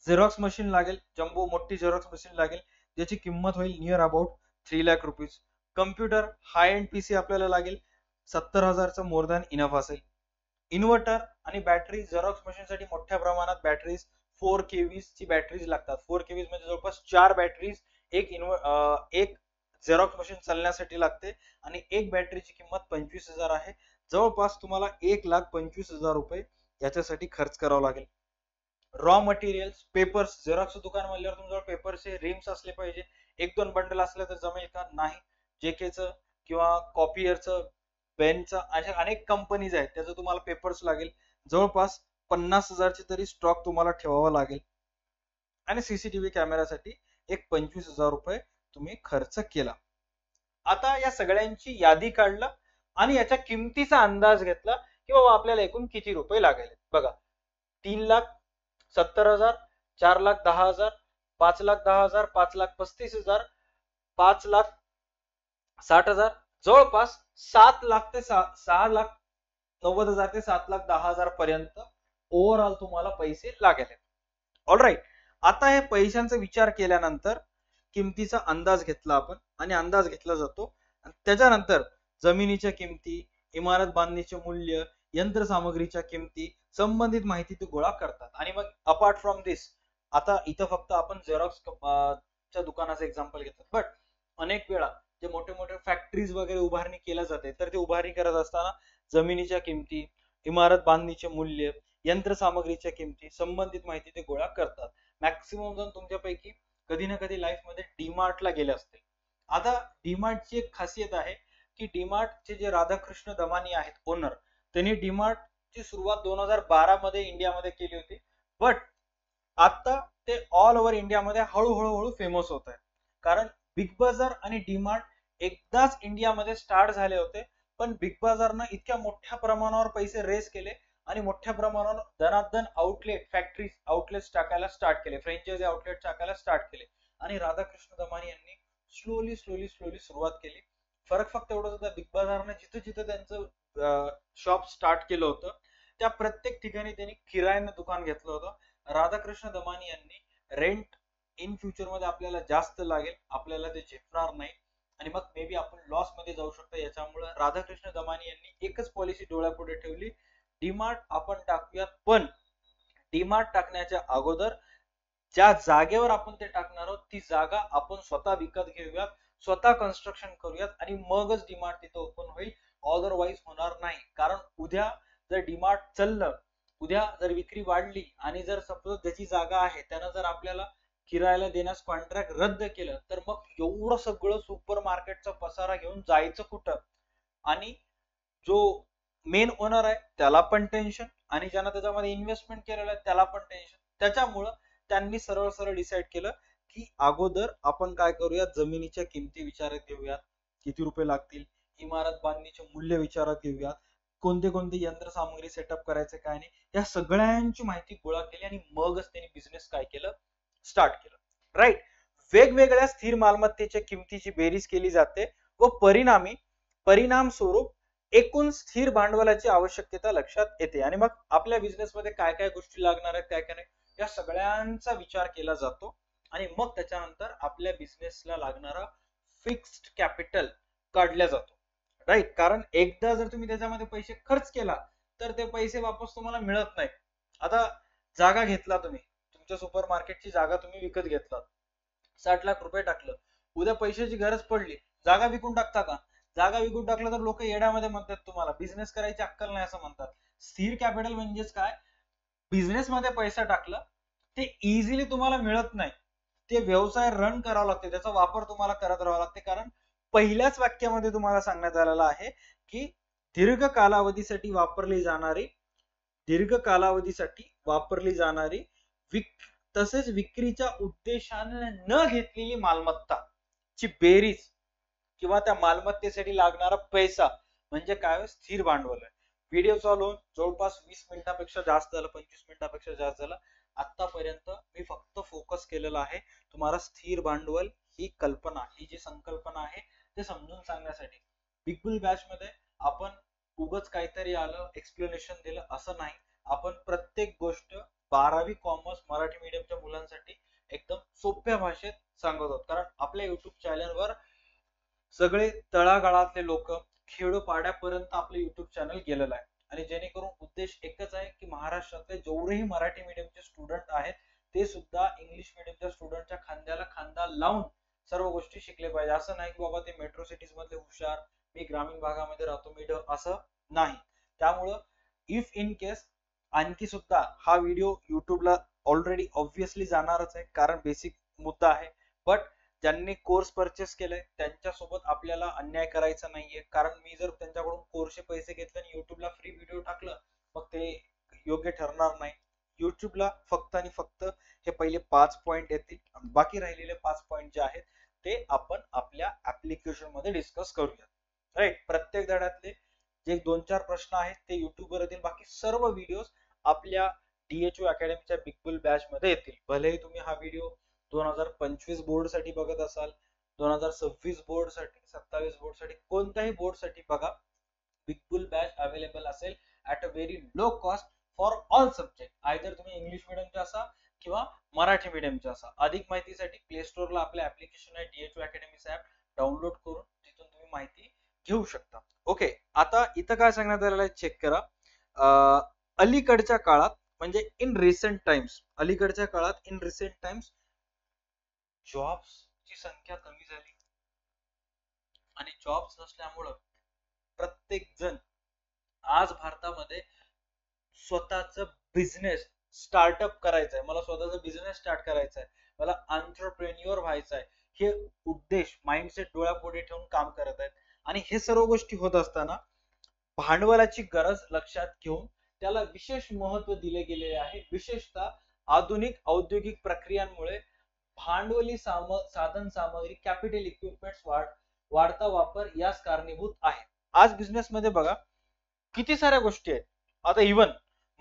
झेरॉक्स मशीन लागेल, जम्बो मोठी झेरॉक्स मशीन लागेल, ज्याची किंमत होईल near about 3 lakh rupees. Computer high end PC आपल्याला लागेल, 70,000चं मोर दॅन इनफ असेल. इन्व्हर्टर आणि बॅटरी, झेरॉक्स मशीन साठी मोठ्या प्रमाणात बॅटरीज 4 kV ची बॅटरीज लागतात. 4 kV म्हणजे जवळपास 4 बॅटरीज एक झेरॉक्स मशीन चालण्यासाठी लागते आणि एक बॅटरीची किंमत 25,000 आहे. जवळपास तुम्हाला 1,25,000 रुपये याच्यासाठी खर्च करावा लागेल. रॉ मटेरियल्स, पेपर्स, झेरॉक्स दुकान म्हणल्यावर तुमच्यावर पेपरचे रिम्स असले पाहिजे. 1-2 बंडल असले तर जमेल का? नाही. जेकेचं किंवा कॉपियरचं, पेनचं, अशा अनेक कंपनीज आहेत, त्याचं तुम्हाला पेपर्स लागेल. जवळपास 50,000ची तरी स्टॉक तुम्हाला ठेवावा लागेल. आणि सीसीटीव्ही कॅमेरासाठी एक 25,000 रुपये तुम्ही खर्च केला. आता या सगळ्यांची यादी काढलं आणि याच्या किमतीचा अंदाज घेतला की बाबा आपल्याला एकूण किती रुपये लागेल. बघा, 3,70,000, 4,10,000, 5,10,000, 5,35,000, 5,60,000, जवळपास 7 लाख ते 6 लाख 90,000 ते 7,10,000 पर्यंत ओव्हरऑल तुम्हाला पैसे लागेल. ऑलराईट. आता हे पैशांचा विचार केल्यानंतर किमतीचा अंदाज घेतला आपण आणि अंदाज घेतला जातो. त्याच्यानंतर जमिनीच्या किमती, इमारत बांधणीचे मूल्य, यंत्रसामग्रीच्या किमती, संबंधित माहिती ते गोळा करतात. आणि मग अपार्ट फ्रॉम दिस, आता इथं फक्त आपण झेरॉक्स च्या दुकानाचं एक्झाम्पल घेतात, बट अनेक वेळा जे मोठे मोठे फॅक्टरीज वगैरे उभारणी केल्या जाते, तर ते उभारणी करत असताना जमिनीच्या किमती, इमारत बांधणीचे मूल्य, यंत्रसामग्रीच्या किमती, संबंधित माहिती ते गोळा करतात. मॅक्सिमम जण तुमच्यापैकी कधी ना कधी लाईफ मध्ये डीमार्टला गेले असतील. आता डीमार्टची एक खासियत आहे की डीमार्टचे जे राधाकृष्ण दमानी आहेत ओनर, त्यांनी डीमार्ट ची सुरुवात 2012 मध्ये इंडियामध्ये केली होती. बट आता ते ऑल ओव्हर इंडियामध्ये हळूहळू फेमस होत आहे. कारण बिग बाजार आणि डीमार्ट एकदाच इंडियामध्ये स्टार्ट झाले होते, पण बिग बाजारनं इतक्या मोठ्या प्रमाणावर पैसे रेस केले आणि मोठ्या प्रमाणावर धनाधन आउटलेट, फॅक्टरी आउटलेट टाकायला स्टार्ट केले, फ्रँचायझी आउटलेट टाकायला स्टार्ट केले. आणि राधाकृष्ण दमानी यांनी स्लोली सुरुवात केली. फरक फक्त एवढंच होता, बिग बाजारने जिथं जिथं त्यांचं शॉप स्टार्ट केलं होतं त्या प्रत्येक ठिकाणी त्यांनी किरायानं दुकान घेतलं होतं. राधाकृष्ण दमानी यांनी रेंट इन फ्युचर मध्ये आपल्याला जास्त लागेल, आपल्याला ते झेपणार नाही आणि मग मे बी आपण लॉस मध्ये जाऊ शकतो. याच्यामुळे राधाकृष्ण दमानी यांनी एकच पॉलिसी डोळ्यापुढे ठेवली, डीमार्ट आपण टाकूयात, पण डीमार्ट टाकण्याच्या अगोदर ज्या जागेवर आपण ते टाकणार आहोत ती जागा आपण स्वतः विकत घेऊयात, स्वतः कन्स्ट्रक्शन करूयात आणि मगच डीमार्ट तिथं ओपन होईल. अदरवाईज होणार नाही. कारण उद्या जर डीमार्ट चाललं, उद्या जर विक्री वाढली आणि जर सपोज ज्याची जागा आहे त्यानं जर आपल्याला किरायाला देण्यास कॉन्ट्रॅक्ट रद्द केलं, तर मग एवढं सगळं सुपर मार्केटचा पसारा घेऊन जायचं कुठं? आणि जो मेन ओनर आहे त्याला पण टेन्शन आणि ज्यानं त्याच्यामध्ये इन्व्हेस्टमेंट केलेलं आहे त्याला पण टेन्शन. त्याच्यामुळं त्यांनी सरळ डिसाईड केलं की अगोदर आपण काय करूयात, जमिनीच्या किमती विचारात घेऊयात, किती रुपये लागतील, इमारत बांधणीचे मूल्य विचारात घेऊयात, कोणते कोणते यंत्रसामग्री सेटअप करायचे काय नाही, या सगळ्यांची माहिती गोळा केली आणि मगच त्यांनी बिझनेस काय केलं, स्टार्ट केलं. राईट. वेगवेगळ्या स्थिर मालमत्तेच्या किमतीची बेरीज केली जाते व परिणाम स्वरूप एकूण स्थिर भांडवलाची आवश्यकता लक्षात येते. आणि मग आपल्या बिझनेस मध्ये काय काय गोष्टी लागणार आहेत, काय काय नाही, या सगळ्यांचा विचार केला जातो आणि मग त्याच्यानंतर आपल्या बिझनेसला लागणारा फिक्स्ड कॅपिटल काढला जातो. राईट. कारण एकदा जर तुम्ही त्याच्यामध्ये पैसे खर्च केला तर ते पैसे वापस तुम्हाला मिळत नाही. आता जागा घेतला तुम्ही, तुमच्या सुपर मार्केटची जागा तुम्ही विकत घेतला, 60 लाख रुपये टाकलं, उद्या पैशाची गरज पडली, जागा विकून टाकता का? जागा विकून टाकलं तर लोक येड्यामध्ये म्हणतात, तुम्हाला बिझनेस करायची अक्कल नाही असं म्हणतात. स्थिर कॅपिटल म्हणजेच काय? बिझनेस मध्ये पैसा टाकला ते इझिली तुम्हाला मिळत नाही, ते व्यवसाय रन करावा लागते, त्याचा वापर तुम्हाला करत राहावा लागते. कारण पहिल्याच वाक्यामध्ये तुम्हाला सांगण्यात आलेलं आहे की दीर्घ कालावधीसाठी वापरली जाणारी तसेच विक्रीच्या उद्देशाने न घेतलेली मालमत्ता ची बेरीज किंवा त्या मालमत्तेसाठी लागणारा पैसा म्हणजे काय? स्थिर भांडवल आहे. व्हिडिओ चालू होऊन जवळपास 20 मिनिटांपेक्षा जास्त झालं, 25 मिनिटांपेक्षा जास्त झालं. आतापर्यंत मी फक्त फोकस केलेला आहे तुम्हाला स्थिर भांडवल ही कल्पना, ही जी संकल्पना आहे ते समजून सांगण्यासाठी. बिग बुल बॅच मध्ये आपण उगच काहीतरी आलं एक्सप्लेनेशन दिलं असं नाही, आपण प्रत्येक गोष्ट 12वी कॉमर्स मराठी मीडियमच्या मुलांसाठी एकदम सोप्या भाषेत सांगत आहोत. कारण आपल्या युट्यूब चॅनलवर सगळे तळागाळातले लोक, खेडोपाड्यापर्यंत आपलं युट्यूब चॅनल गेलेलं आहे आणि जेणेकरून उद्देश एकच आहे की महाराष्ट्रातले जेवढेही मराठी मीडियमचे स्टुडंट आहेत ते सुद्धा इंग्लिश मीडियमच्या स्टुडंटच्या खांद्याला खांदा लावून सर्व गोष्टी शिकले पाहिजे. असं नाही की बाबा ते मेट्रो सिटीज मधले हुशार, मी ग्रामीण भागामध्ये राहतो, मी असं नाही. त्यामुळं इफ इन केस आणखी सुद्धा हा व्हिडिओ युट्यूबला ऑलरेडी ऑब्व्हियसली जाणारच आहे कारण बेसिक मुद्दा आहे, बट ज्यांनी कोर्स परचेस केलाय त्यांच्यासोबत आपल्याला अन्याय करायचा नाहीये. कारण मी जर त्यांच्याकडून कोर्सचे पैसे घेतले आणि युट्यूबला फ्री व्हिडिओ टाकलं मग ते योग्य ठरणार नाही. युट्यूबला फक्त आणि फक्त हे पहिले 5 पॉइंट येतील, बाकी राहिलेले 5 पॉइंट जे आहेत ते आपण आपल्या ऍप्लिकेशन मध्ये डिस्कस करूया. राईट. प्रत्येक धड्यातले जे 2-4 प्रश्न आहेत ते युट्यूबवर येतील, बाकी सर्व व्हिडिओ आपल्या DHO अकॅडमीच्या बिग बुल बॅच मध्ये येतील. भलेही तुम्ही हा व्हिडिओ 2025 बोर्ड साठी बघत असाल, 2026 बोर्ड साठी, 27 बोर्ड साठी, कोणत्याही बोर्ड साठी बघा, बिग बुल बॅच अवेलेबल असेल at a very low cost for all subject. Either तुम्ही इंग्लिश मिडियमचे असा किंवा मराठी मिडियमचे असा. अधिक माहितीसाठी प्ले स्टोअरला आपले ऍप्लिकेशन आहे DHU अकॅडमीचं ऍप डाउनलोड करून तिथून तुम्ही माहिती घेऊ शकता. ओके, आता इथं काय सांगण्यात आलेलं आहे चेक करा. अलीकडच्या काळात म्हणजे इन रिसेंट टाइम्स, अलीकडच्या काळात इन रिसेंट टाइम्स जॉब्सची संख्या कमी झाली आणि जॉब्स नसल्यामुळं प्रत्येक जण आज भारतामध्ये स्वतःच बिझनेस स्टार्टअप करायचंय, मला स्वतःचा बिझनेस स्टार्ट करायचा आहे, मला एंटरप्रेन्युअर व्हायचं आहे, हे उद्देश माइंडसेट डोळ्यापुढे ठेवून काम करत आहेत. आणि हे सर्व गोष्टी होत असताना भांडवलाची गरज लक्षात घेऊन त्याला विशेष महत्व दिले गेलेले आहे. विशेषतः आधुनिक औद्योगिक प्रक्रियांमुळे भांडवली साधन सामग्री कॅपिटल इक्विपमेंट्स वाढता वापर यास कारणीभूत आहे. आज बिझनेस मध्ये बघा किती साऱ्या गोष्टी आहेत. आता इव्हन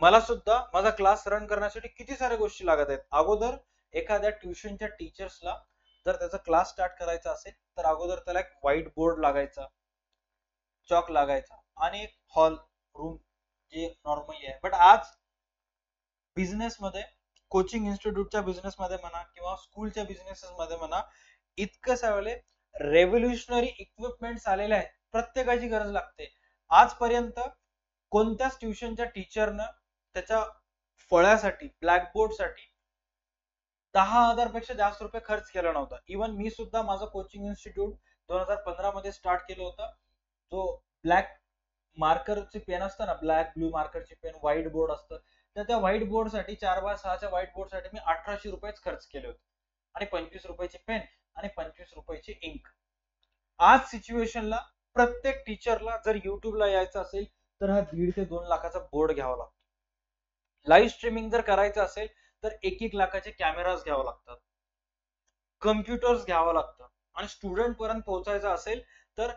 मला सुद्धा माझा क्लास रन करण्यासाठी किती साऱ्या गोष्टी लागत आहेत. अगोदर एखाद्या ट्युशनच्या टीचर्सला जर त्याचा क्लास स्टार्ट करायचा असेल तर अगोदर त्याला एक व्हाईट बोर्ड लागायचा, चॉक लागायचा आणि एक हॉल रूम जे नॉर्मली आहे. बट आज बिझनेस मध्ये, कोचिंग इन्स्टिट्यूटच्या बिझनेस मध्ये म्हणा किंवा स्कूलच्या बिझनेसेस मध्ये म्हणा, इतकं सगळे रेव्होल्युशनरी इक्विपमेंट्स आलेले आहेत. प्रत्येकाची गरज लागते. आजपर्यंत कोणत्याच ट्युशनच्या टीचरनं त्याच्या फळ्यासाठी, ब्लॅकबोर्डसाठी 10,000 पेक्षा जास्त रुपये खर्च केला नव्हता. इव्हन मी सुद्धा माझं कोचिंग इन्स्टिट्यूट 2015 मध्ये स्टार्ट केलं होतं. जो ब्लॅक मार्करचे पेन असतं ना, ब्लॅक ब्लू मार्करचे पेन, व्हाईट बोर्ड असतं, तर त्या व्हाईट बोर्ड साठी 4x6च्या व्हाईट बोर्ड साठी मी 1800 रुपयेच खर्च केले होते. आणि 25 रुपयाचे पेन आणि 25 रुपयाचे इंक. आज सिच्युएशनला प्रत्येक टीचरला जर युट्यूबला यायचं असेल तर हा 1.5 ते 2 लाखाचा बोर्ड घ्यावा लागतो. लाईव्ह स्ट्रीमिंग जर करायचं असेल तर 1-1 लाखाचे कॅमेराज घ्यावं लागतात, कम्प्युटर्स घ्यावं लागतं. आणि स्टुडंट पर्यंत पोहोचायचं असेल तर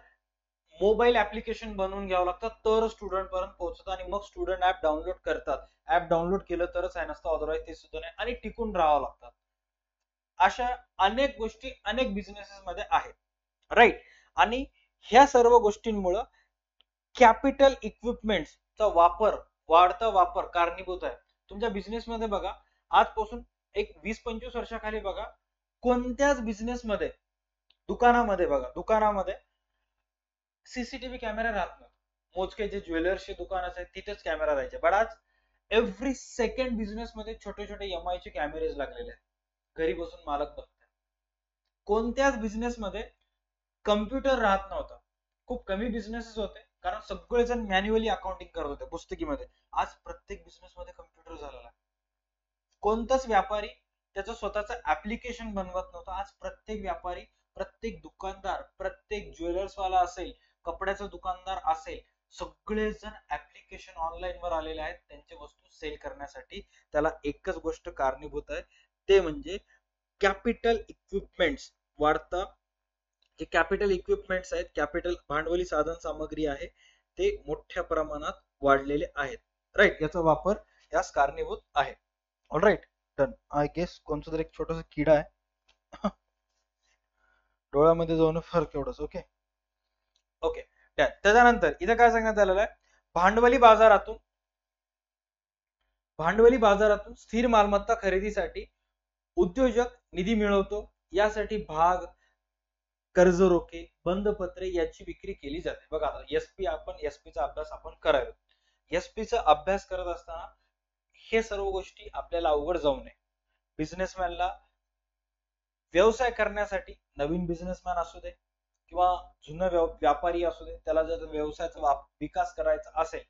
मोबाईल ऍप्लिकेशन बनवून घ्यावं लागतं, तर स्टुडंट पर्यंत पोहोचतात. आणि मग स्टुडंट ऍप डाउनलोड करतात. ऍप डाउनलोड केलं तरच आहे, नसतं अदरवाईज ते सुद्धा नाही. आणि टिकून राहावं लागतात. अशा अनेक गोष्टी अनेक बिझनेसेस मध्ये आहेत, राईट. आणि ह्या सर्व गोष्टींमुळे कॅपिटल इक्विपमेंट्सचा वाढता वापर कारणीभूत आहे. तुमच्या बिझनेसमध्ये बघा, आजपासून एक 20-25 वर्षाखाली बघा, कोणत्याच बिझनेसमध्ये, दुकानामध्ये बघा, दुकानामध्ये सीसीटीव्ही कॅमेरा राहत नाही. मोजके जे ज्वेलर्सचे दुकान आहेत तिथेच कॅमेरा राहायचे. बट आज एव्हरी सेकंड बिझनेस मध्ये छोटे छोटे MI चे कॅमेरेज लागलेले आहेत. घरी बसून मालक बघतात. कोणत्याच बिझनेस मध्ये कम्प्युटर राहत नव्हता. खूप कमी बिझनेसेस होते कारण सगळेजण मॅन्युअली अकाउंटिंग करत होते पुस्तकीमध्ये. आज प्रत्येक बिझनेस मध्ये कम्प्युटर झालेला आहे. कोणताच व्यापारी त्याचं स्वतःचं ऍप्लिकेशन बनवत नव्हता. आज प्रत्येक व्यापारी, प्रत्येक दुकानदार, प्रत्येक ज्वेलर्स वाला असेल, कपड्याचा दुकानदार असेल, सगळेजण ऍप्लिकेशन ऑनलाईन वर आलेले आहेत त्यांची वस्तू सेल करण्यासाठी. त्याला एकच गोष्ट कारणीभूत आहे, ते म्हणजे कॅपिटल इक्विपमेंट्स वाढता. जे कॅपिटल इक्विपमेंट्स आहेत, कॅपिटल भांडवली साधन सामग्री आहे, ते मोठ्या प्रमाणात वाढलेले आहेत, राईट. याचा वापर यास कारणीभूत आहे. All right, done. आय गेस कोणतं तरी एक छोटस किडा आहे डोळ्यामध्ये जाऊन फरक एवढंच. Okay okay done. त्याच्यानंतर इथं काय सांगण्यात आलेलं आहे, भांडवली बाजारातून स्थिर मालमत्ता खरेदीसाठी उद्योजक निधी मिळवतो. यासाठी भाग, कर्ज रोखे, बंधपत्रे याची विक्री केली जाते. बघा आता एसपीचा अभ्यास आपण करायला, एसपीचा अभ्यास करत असताना हे सर्व गोष्टी आपल्याला अवघड जाऊ नये. बिझनेसमॅनला व्यवसाय करण्यासाठी, नवीन बिझनेसमॅन असू दे किंवा जुना व्यापारी असू दे, त्याला जर व्यवसायाचा विकास करायचा असेल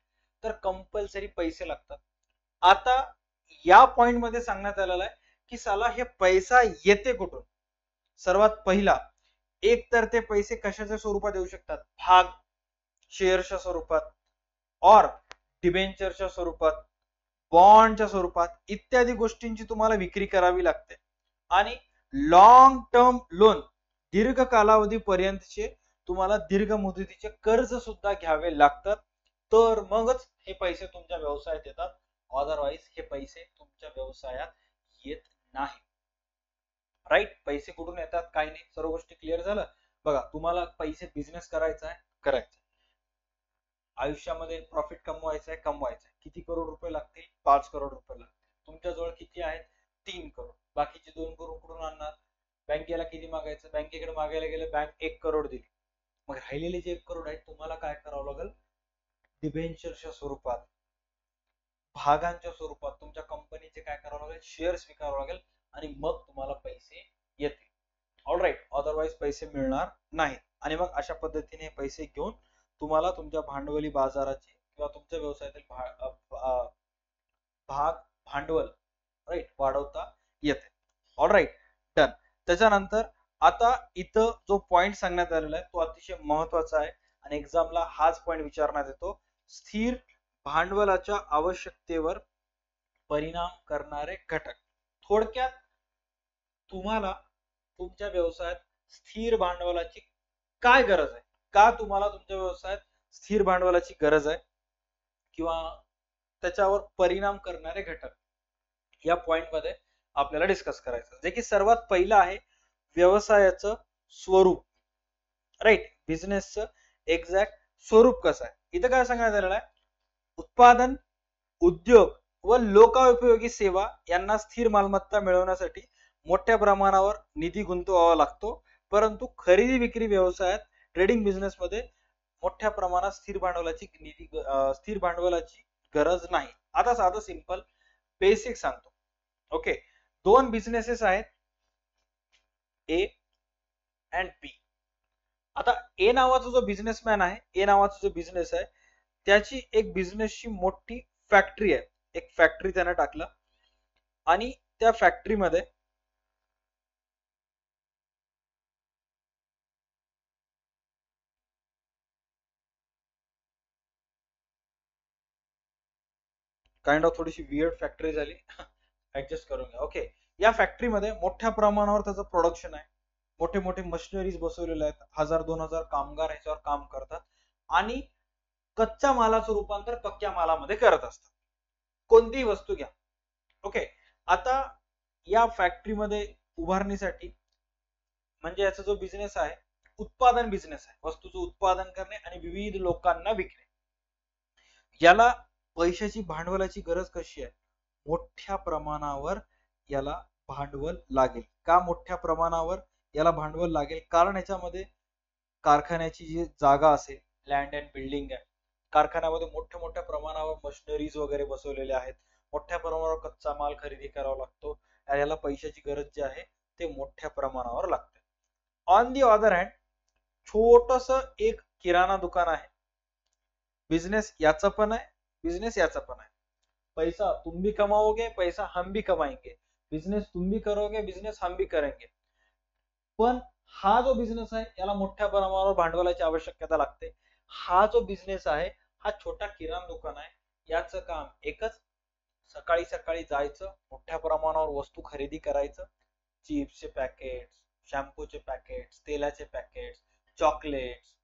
तर कंपल्सरी पैसे लागतात. आता या पॉइंट मध्ये सांगण्यात आलेलं आहे की साला हे पैसा येते कुठून. सर्वात पहिला, एक तर ते पैसे कशाच्या स्वरूपात येऊ शकतात, भाग, शेअरच्या स्वरूपात, और डिबेंचरच्या स्वरूपात, बॉन्डच्या स्वरूपात, इत्यादी गोष्टींची तुम्हाला विक्री करावी लागते. आणि लॉंग टर्म लोन, दीर्घ कालावधी पर्यंतचे तुम्हाला दीर्घ मुदतीचे कर्ज सुद्धा घ्यावे लागतात, तर मगच हे पैसे तुमच्या व्यवसायात येतात. अदरवाईज हे पैसे तुमच्या व्यवसायात येत नाही, राईट. पैसे कुठून येतात काय नाही, सर्व गोष्टी क्लिअर झालं. बघा, तुम्हाला पैसे बिझनेस करायचा आहे, आयुष्यामध्ये प्रॉफिट कमवायचं आहे, किती करोड रुपये लागतील? 5 करोड रुपये लागतील. तुमच्याजवळ किती आहेत? 3 करोड. बाकीचे 2 करोड कुठून आणणार? बँकेला किती मागायचं? बँकेकडे मागायला गेलं, बँक 1 करोड दिली. मग राहिलेले जे 1 करोड आहेत तुम्हाला काय करावं लागेल? डिबेंचरच्या स्वरूपात, भागांच्या स्वरूपात तुमच्या कंपनीचे काय करावं लागेल? शेअर स्वीकारावं लागेल आणि मग तुम्हाला पैसे येतील. ऑलराईट, अदरवाईज पैसे मिळणार नाहीत. आणि मग अशा पद्धतीने पैसे घेऊन तुम्हाला तुमच्या भांडवली बाजाराची किंवा तुमच्या व्यवसायातील भाग भांडवल राईट वाढवता येते. All right, done. त्याच्यानंतर आता इथं जो पॉइंट सांगण्यात आलेला आहे तो अतिशय महत्वाचा आहे आणि एक्झामला हाच पॉइंट विचारण्यात येतो. स्थिर भांडवलाच्या आवश्यकतेवर परिणाम करणारे घटक. थोडक्यात तुम्हाला तुमच्या व्यवसायात स्थिर भांडवलाची काय गरज आहे, का तुम्हाला तुमच्या व्यवसायात स्थिर भांडवलाची गरज आहे किंवा त्याच्यावर परिणाम करणारे घटक, या पॉइंट मध्ये आपल्याला डिस्कस करायचं. जे की सर्वात पहिलं आहे व्यवसायाचं स्वरूप. राईट, बिझनेसचं एक्झॅक्ट स्वरूप कसं आहे. इथं काय सांगण्यात आलेलं आहे? उत्पादन, उद्योग व लोकोपयोगी सेवा यांना स्थिर मालमत्ता मिळवण्यासाठी मोठ्या प्रमाणावर निधी गुंतवावा लागतो, परंतु खरेदी विक्री व्यवसायात ट्रेडिंग बिझनेस मध्ये मोठ्या प्रमाणात स्थिर भांडवलाची गरज नाही. आता साधं सिंपल बेसिक सांगतो. ओके, दोन बिझनेसेस आहेत, ए अँड बी. आता ए नावाचा जो बिझनेसमॅन आहे, ए नावाचा जो बिझनेस आहे, त्याची एक बिझनेसची मोठी फॅक्टरी आहे. एक फॅक्टरी त्याने टाकला आणि त्या फॅक्टरीमध्ये काइंड ऑफ थोडीशी वियर्ड फॅक्टरी झाली, ऍडजस्ट करून घ्या. ओके, या फॅक्टरीमध्ये मोठ्या प्रमाणावर त्याचं प्रोडक्शन आहे. मोठे मोठे मशिनरीज बसवलेले आहेत. 1000-2000 कामगार ह्याच्यावर काम करतात आणि कच्च्या मालाचं रूपांतर पक्क्या मालामध्ये करत असतात. कोणतीही वस्तू घ्या. ओके, आता या फॅक्टरीमध्ये उभारणीसाठी म्हणजे याचा जो बिझनेस आहे उत्पादन बिझनेस आहे. वस्तूचं उत्पादन करणे आणि विविध लोकांना विकणे. याला पैशाची भांडवलाची गरज कशी आहे? मोठ्या प्रमाणावर याला भांडवल लागेल. का मोठ्या प्रमाणावर याला भांडवल लागेल? कारण याच्यामध्ये कारखान्याची जी जागा असेल, लँड अँड बिल्डिंग आहे, कारखान्यामध्ये मोठ्या मोठ्या प्रमाणावर मशिनरीज वगैरे बसवलेल्या आहेत, मोठ्या प्रमाणावर कच्चा माल खरेदी करावा लागतो. याला पैशाची गरज जी आहे ते मोठ्या प्रमाणावर लागते. ऑन दी अदर हँड छोटस एक किराणा दुकान आहे. बिझनेस याचा पण आहे, बिझनेस याचा पण आहे. पैसा तुम भी कमाओगे, पैसा हम भी कमाएंगे. बिझनेस तुम भी करोगे, बिझनेस हम भी करेंगे. पण हा जो बिझनेस आहे याला मोठ्या प्रमाणावर भांडवलाची आवश्यकता लागते. हा जो बिझनेस आहे हा छोटा किराणा दुकान आहे. याचं काम एकच, सकाळी सकाळी जायचं, मोठ्या प्रमाणावर वस्तू खरेदी करायचं. चिप्सचे पॅकेट्स, शॅम्पूचे पॅकेट्स, तेलाचे पॅकेट्स, चॉकलेट्स,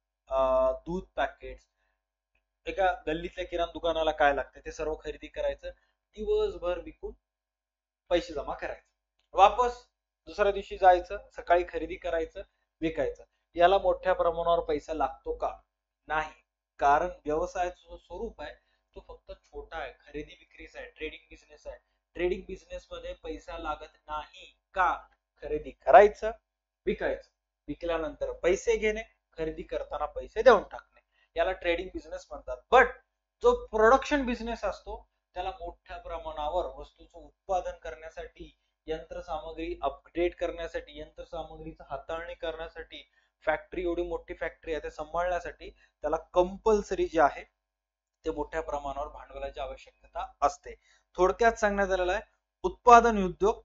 दूध पॅकेट्स. एका गल्लीतल्या किराणा दुकानाला काय लागतं ते सर्व खरेदी करायचं, दिवसभर विकून पैसे जमा करायचे, वापस दुसऱ्या दिवशी जायचं, सकाळी खरेदी करायचं, विकायचं. याला मोठ्या प्रमाणावर पैसा लागतो का? नाही. कारण व्यवसायाचं जो स्वरूप आहे तो फक्त छोटा आहे, खरेदी विक्रीचा आहे, ट्रेडिंग बिझनेस आहे. ट्रेडिंग बिझनेस मध्ये पैसा लागत नाही. का? खरेदी करायचं, विकायचं, विकल्यानंतर पैसे घेणे, खरेदी करताना पैसे देऊन टाकणे, याला ट्रेडिंग बिझनेस म्हणतात. बट जो प्रोडक्शन बिझनेस असतो त्याला मोठ्या प्रमाणावर वस्तूचं उत्पादन करण्यासाठी, यंत्रसामग्री अपग्रेड करण्यासाठी, यंत्रसामग्रीचं हाताळणी करण्यासाठी, फॅक्टरी एवढी मोठी फॅक्टरी आहे ते सांभाळण्यासाठी त्याला कंपल्सरी जे आहे ते मोठ्या प्रमाणावर भांडवलाची आवश्यकता असते. थोडक्यात सांगण्यात आलेलं आहे उत्पादन उद्योग,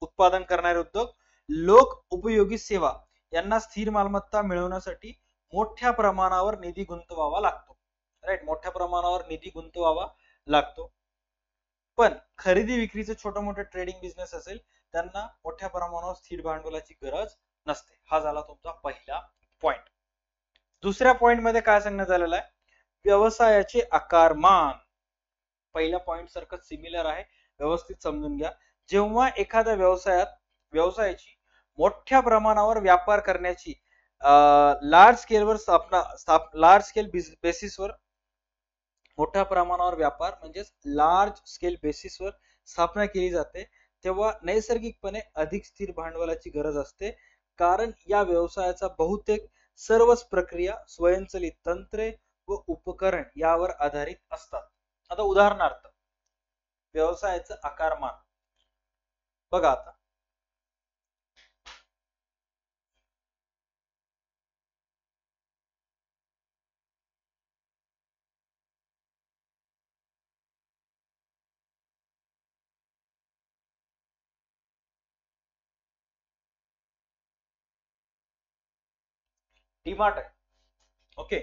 उत्पादन करणारे उद्योग, लोक उपयोगी सेवा यांना स्थिर मालमत्ता मिळवण्यासाठी मोठ्या प्रमाणावर निधी गुंतवावा लागतो. राईट, मोठ्या प्रमाणावर निधी गुंतवावा लागतो. पण खरेदी विक्रीचे छोटे मोठे ट्रेडिंग बिझनेस असेल त्यांना मोठ्या प्रमाणावर स्थिर भांडवलाची गरज नसते. हा झाला तुमचा पहिला पॉइंट. दुसऱ्या पॉइंट मध्ये काय सांगण्यात आलेलं आहे? व्यवसायाचे आकारमान. पहिल्या पॉइंट सारखं सिमिलर आहे, व्यवस्थित समजून घ्या. जेव्हा एखाद्या व्यवसायाची मोठ्या प्रमाणावर व्यापार करण्याची लार्ज स्केल बेसिसवर मोठ्या प्रमाणावर व्यापार म्हणजेच लार्ज स्केल बेसिसवर स्थापना केली जाते तेव्हा नैसर्गिकपणे अधिक स्थिर भांडवलाची गरज असते, कारण या व्यवसायाचा बहुतेक सर्वच प्रक्रिया स्वयंचलित तंत्रे व उपकरण यावर आधारित असतात. आता उदाहरणार्थ व्यवसायाचं आकारमान बघा. आता डीमार्ट आहे, ओके,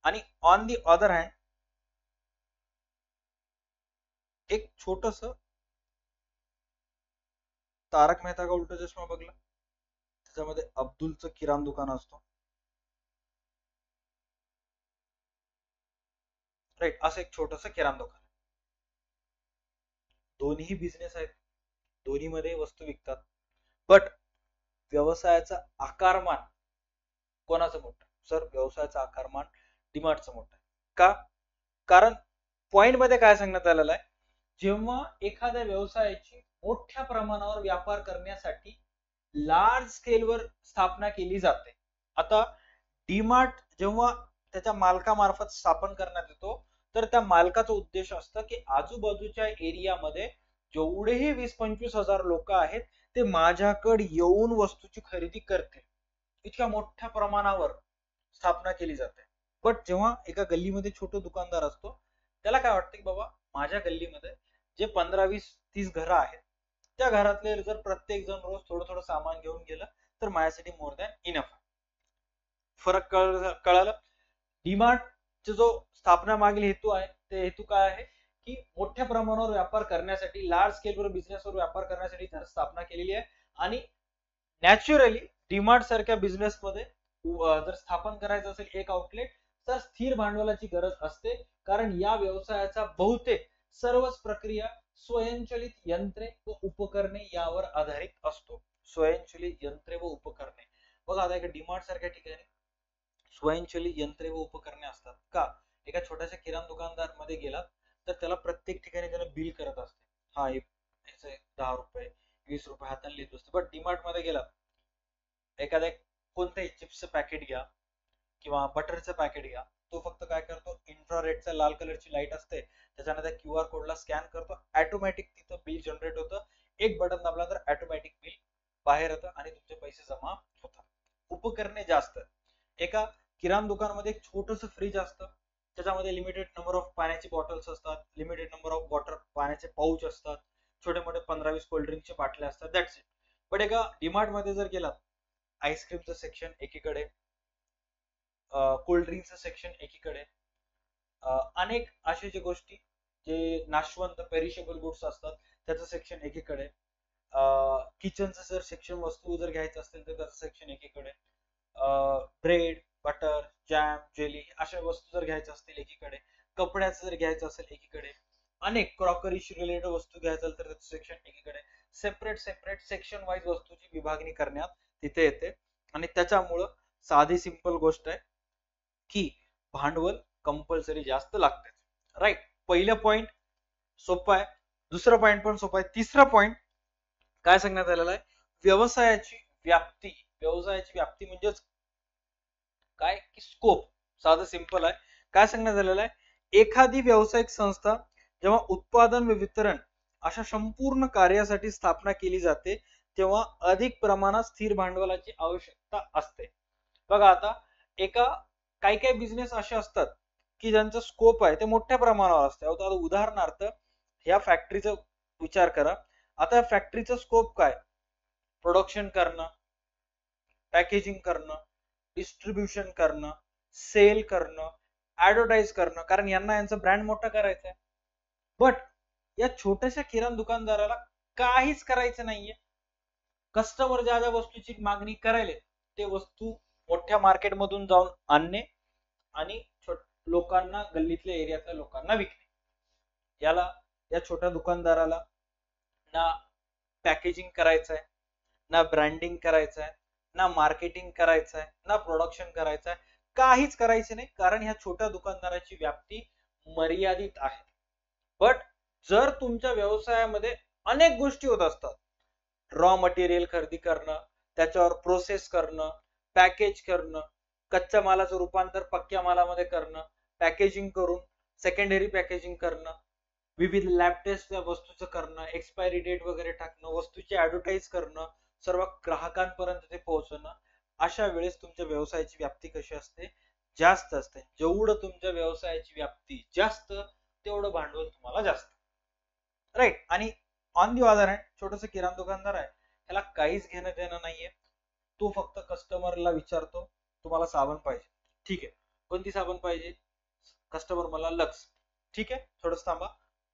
आणि ऑन दी अदर हँड एक छोटस तारक मेहता का उलटा चष्मा बघला, त्याच्यामध्ये अब्दुलचं किराणा दुकान असतो, राईट. असं एक छोटस किराणा दुकान. दोन्ही बिझनेस आहेत, दोन्ही मध्ये वस्तू विकतात, बट व्यवसायाचा आकारमान कोणाचं मोठं? सर व्यवसायाचा आकारमान डीमार्टचं मोठं. का? कारण पॉइंट मध्ये काय सांगण्यात आलेलं आहे, जेव्हा एखाद्या व्यवसायाची मोठ्या प्रमाणावर व्यापार करण्यासाठी लार्ज स्केलवर स्थापना केली जाते. आता डीमार्ट जेव्हा त्याच्या मालकामार्फत स्थापन करण्यात येतो तर त्या मालकाचा उद्देश असतं की आजूबाजूच्या एरियामध्ये जेवढेही 20-25 हजार लोक आहेत ते माझ्याकडे येऊन वस्तूची खरेदी करतील, इतक्या मोठ्या प्रमाणावर स्थापना केली जाते. बट जेव्हा एका गल्लीमध्ये छोटं दुकानदार असतो त्याला काय वाटतं की बाबा माझ्या गल्लीमध्ये जे 15-20-30 घरं आहेत त्या घरातले जर प्रत्येक जण रोज थोडं थोडं सामान घेऊन गेलं तर माझ्यासाठी मोर दॅन इनफ. फरक कळालं. डीमार्टचा जो स्थापना मागील हेतू आहे ते हेतू काय आहे की मोठ्या प्रमाणावर व्यापार करण्यासाठी, लार्ज स्केलवर बिझनेसवर व्यापार करण्यासाठी त्याची स्थापना केलेली आहे. आणि नॅचरली डीमार्ट सारख्या बिझनेसमध्ये जर स्थापन करायचं असेल एक आउटलेट तर स्थिर भांडवलाची गरज असते, कारण या व्यवसायाचा बहुतेक सर्वच प्रक्रिया स्वयंचलित यंत्रे व उपकरणे यावर आधारित असतो. स्वयंचलित यंत्रे व उपकरणे बघा, आता एका डीमार्ट सारख्या ठिकाणी स्वयंचलित यंत्रे व उपकरणे असतात का? एका छोट्याशा किराणा दुकानदार मध्ये गेलात तर त्याला प्रत्येक ठिकाणी त्याला बिल करत असते, हा याचे 10 रुपये 20 रुपये हाताने लिहित असते. बट डीमार्ट मध्ये गेला एखाद्या कोणत्याही चिप्सचं पॅकेट घ्या किंवा बटरचं पॅकेट घ्या, तो फक्त काय करतो, इन्फ्रारेडचा लाल कलरची लाईट असते त्याच्यानं त्या QR कोडला स्कॅन करतो, ऑटोमॅटिक तिथं बिल जनरेट होतं, एक बटन दाबला तर ऑटोमॅटिक बिल बाहेर येतं आणि तुमचे पैसे जमा होतात. उपकरणे जास्त, एका किराणा दुकानामध्ये एक छोटस फ्रीज असतं त्याच्यामध्ये लिमिटेड नंबर ऑफ पाण्याची बॉटल्स असतात, लिमिटेड नंबर ऑफ वॉटर पाण्याचे पाऊच असतात, छोटे मोठे 15-20 कोल्ड्रिंकचे बाटल्या असतात, दॅट्स इट. पण एका डीमार्ट मध्ये जर गेलात आईस्क्रीमचं सेक्शन एकीकडे, कोल्ड्रिंकचं सेक्शन एकीकडे, अनेक अशा जे गोष्टी जे नाशवंत पेरिशेबल गुड्स असतात त्याचं सेक्शन एकीकडे, किचनचं जर सेक्शन वस्तू जर घ्यायचं असेल तर त्याचं सेक्शन एकीकडे, ब्रेड बटर जॅम जेली अशा वस्तू जर घ्यायच्या असतील एकीकडे, कपड्याचं जर घ्यायचं असेल एकीकडे, अनेक क्रॉकरीशी रिलेटेड वस्तू घ्यायचं तर त्याचं सेक्शन एकीकडे, सेपरेट सेपरेट सेक्शन वाईज वस्तूची विभागणी करण्यात तिथे येते. आणि त्याच्यामुळं साधी सिंपल गोष्ट आहे की भांडवल कंपल्सरी जास्त लागते, राईट. पहिलं पॉइंट सोपं आहे, दुसरा पॉइंट पण सोपं आहे, तिसरा पॉइंट काय सांगण्यात आलेला आहे, व्यवसायाची व्याप्ती. व्यवसायाची व्याप्ती म्हणजेच काय की स्कोप. साधं सिंपल आहे, काय सांगण्यात आलेलं आहे, एखादी व्यावसायिक संस्था जेव्हा उत्पादन व वितरण अशा संपूर्ण कार्यासाठी स्थापना केली जाते तेव्हा अधिक प्रमाणात स्थिर भांडवलाची आवश्यकता असते. बघा, आता काही काही बिझनेस असे असतात की ज्यांचा स्कोप आहे ते मोठ्या प्रमाणावर असते. आता उदाहरणार्थ ह्या फॅक्टरीचा विचार करा. आता फॅक्टरीचा स्कोप काय, प्रोडक्शन करणं, पॅकेजिंग करणं, डिस्ट्रीब्युशन करणं, सेल करणं, ऍडव्हर्टाइज करणं, कारण यांना यांचा ब्रँड मोठा करायचा आहे. बट या छोट्याशा किराणा दुकानदाराला काहीच करायचं नाहीये. कस्टमर ज्या ज्या वस्तूची मागणी करायले ते वस्तू मोठ्या मार्केट मधून जाऊन आणणे आणि लोकांना, गल्लीतल्या एरियातल्या लोकांना विकणे. याला या छोट्या दुकानदाराला ना पॅकेजिंग करायचं आहे, ना ब्रँडिंग करायचं आहे, ना मार्केटिंग करायचं आहे, ना प्रोडक्शन करायचं आहे, काहीच करायचं नाही, कारण ह्या छोट्या दुकानदाराची व्याप्ती मर्यादित आहेत. बट जर तुमच्या व्यवसायामध्ये अनेक गोष्टी होत असतात, रॉ मटेरियल खरेदी करणं, त्याच्यावर प्रोसेस करणं, पॅकेज करणं, कच्च्या मालाचं रूपांतर पक्क्या मालामध्ये करणं, पॅकेजिंग करून सेकंडरी पॅकेजिंग करणं, विविध लॅब टेस्ट त्या वस्तूचं करणं, एक्सपायरी डेट वगैरे टाकणं, वस्तूची ऍडव्हर्टाईज करणं, सर्व ग्राहकांपर्यंत ते पोहोचणं, अशा वेळेस तुमच्या व्यवसायाची व्याप्ती कशी असते, जास्त असते. जेवढं तुमच्या व्यवसायाची व्याप्ती जास्त तेवढं भांडवल तुम्हाला जास्त, राईट. आणि ऑन दी अदर हँड छोटस किराणा दुकानदार आहे, त्याला काहीच घेणं देणं नाहीये. तो फक्त कस्टमरला विचारतो तुम्हाला साबण पाहिजे, ठीक आहे, कोणती साबण पाहिजे, कस्टमर मला लक्स, ठीक आहे, थोडंच थांबा,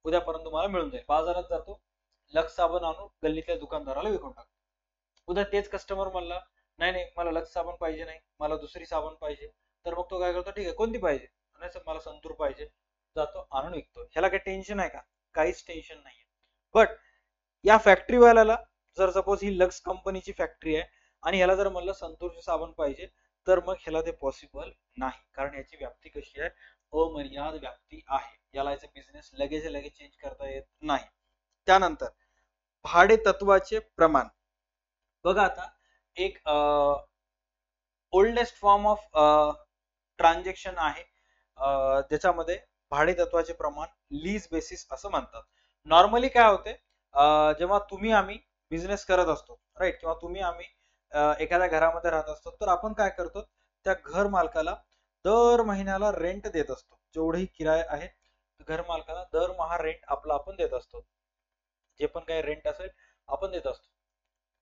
उद्यापर्यंत तुम्हाला मिळून जाईल. बाजारात जातो, लक्स साबण आणून गल्लीतल्या दुकानदाराला विकून टाकतो. उद्या तेच कस्टमर म्हणला नाही नाही मला लक्स साबण पाहिजे नाही, मला दुसरी साबण पाहिजे, तर मग तो काय करतो, ठीक आहे कोणती पाहिजे, नाही सर मला संतूर पाहिजे, जातो आणून विकतो. ह्याला काही टेन्शन आहे का, काहीच टेन्शन नाहीये. बट या फॅक्टरीवाल्याला जर सपोज ही लक्स कंपनीची फॅक्टरी आहे आणि ह्याला जर म्हणलं संतूरचे साबण पाहिजे, तर मग ह्याला ते पॉसिबल नाही, कारण याची व्याप्ती कशी आहे, अमर्याद व्याप्ती आहे. याला याचा बिझनेस लगेच चेंज करता येत नाही. त्यानंतर भाडे तत्वाचे प्रमाण बघा. आता एक ओल्डेस्ट फॉर्म ऑफ ट्रान्झॅक्शन आहे, ज्याच्यामध्ये भाडे तत्वाचे प्रमाण लीज बेसिस असं म्हणतात. नॉर्मली काय होते, जेव्हा तुम्ही आम्ही बिझनेस करत असतो, राईट, किंवा तुम्ही आम्ही एखाद्या घरामध्ये राहत असतो, तर आपण काय करतो, त्या घर मालकाला दर महिन्याला रेंट देत असतो. जेवढेही किराया आहे घर मालकाला दरमहा रेंट आपला आपण देत असतो. जे पण काही रेंट असेल आपण देत असतो.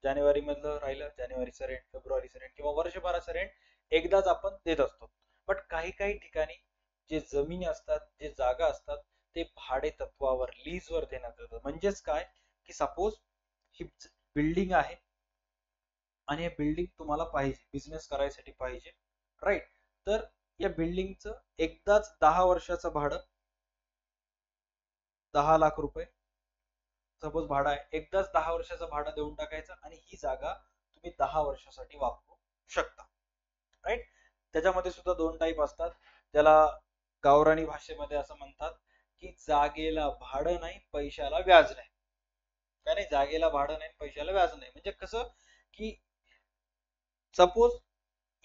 जानेवारी मधलं राहिलं जानेवारीचं रेंट, फेब्रुवारीचं रेंट किंवा वर्षभराचं रेंट एकदाच आपण देत असतो. बट काही काही ठिकाणी जे जमिनी असतात, जे जागा असतात, ते भाडे तत्वावर लीजवर देण्यात येतं. म्हणजेच काय की सपोज ही बिल्डिंग आहे आणि हे बिल्डिंग तुम्हाला पाहिजे, बिझनेस करायसाठी पाहिजे, राईट, तर या बिल्डिंगचं एकदाच 10 वर्षाचं भाडं 10 लाख रुपये सपोज भाडं आहे, एकदाच 10 वर्षाचं भाडं देऊन टाकायचं आणि ही जागा तुम्ही 10 वर्षासाठी वापरू शकता, राईट. त्याच्यामध्ये सुद्धा दोन टाईप असतात, ज्याला गावरानी भाषेमध्ये असं म्हणतात की जागेला भाडं नाही पैशाला व्याज नाही. काय नाही, जागेला भाडं नाही पैशाला व्याज नाही. म्हणजे कसं की सपोज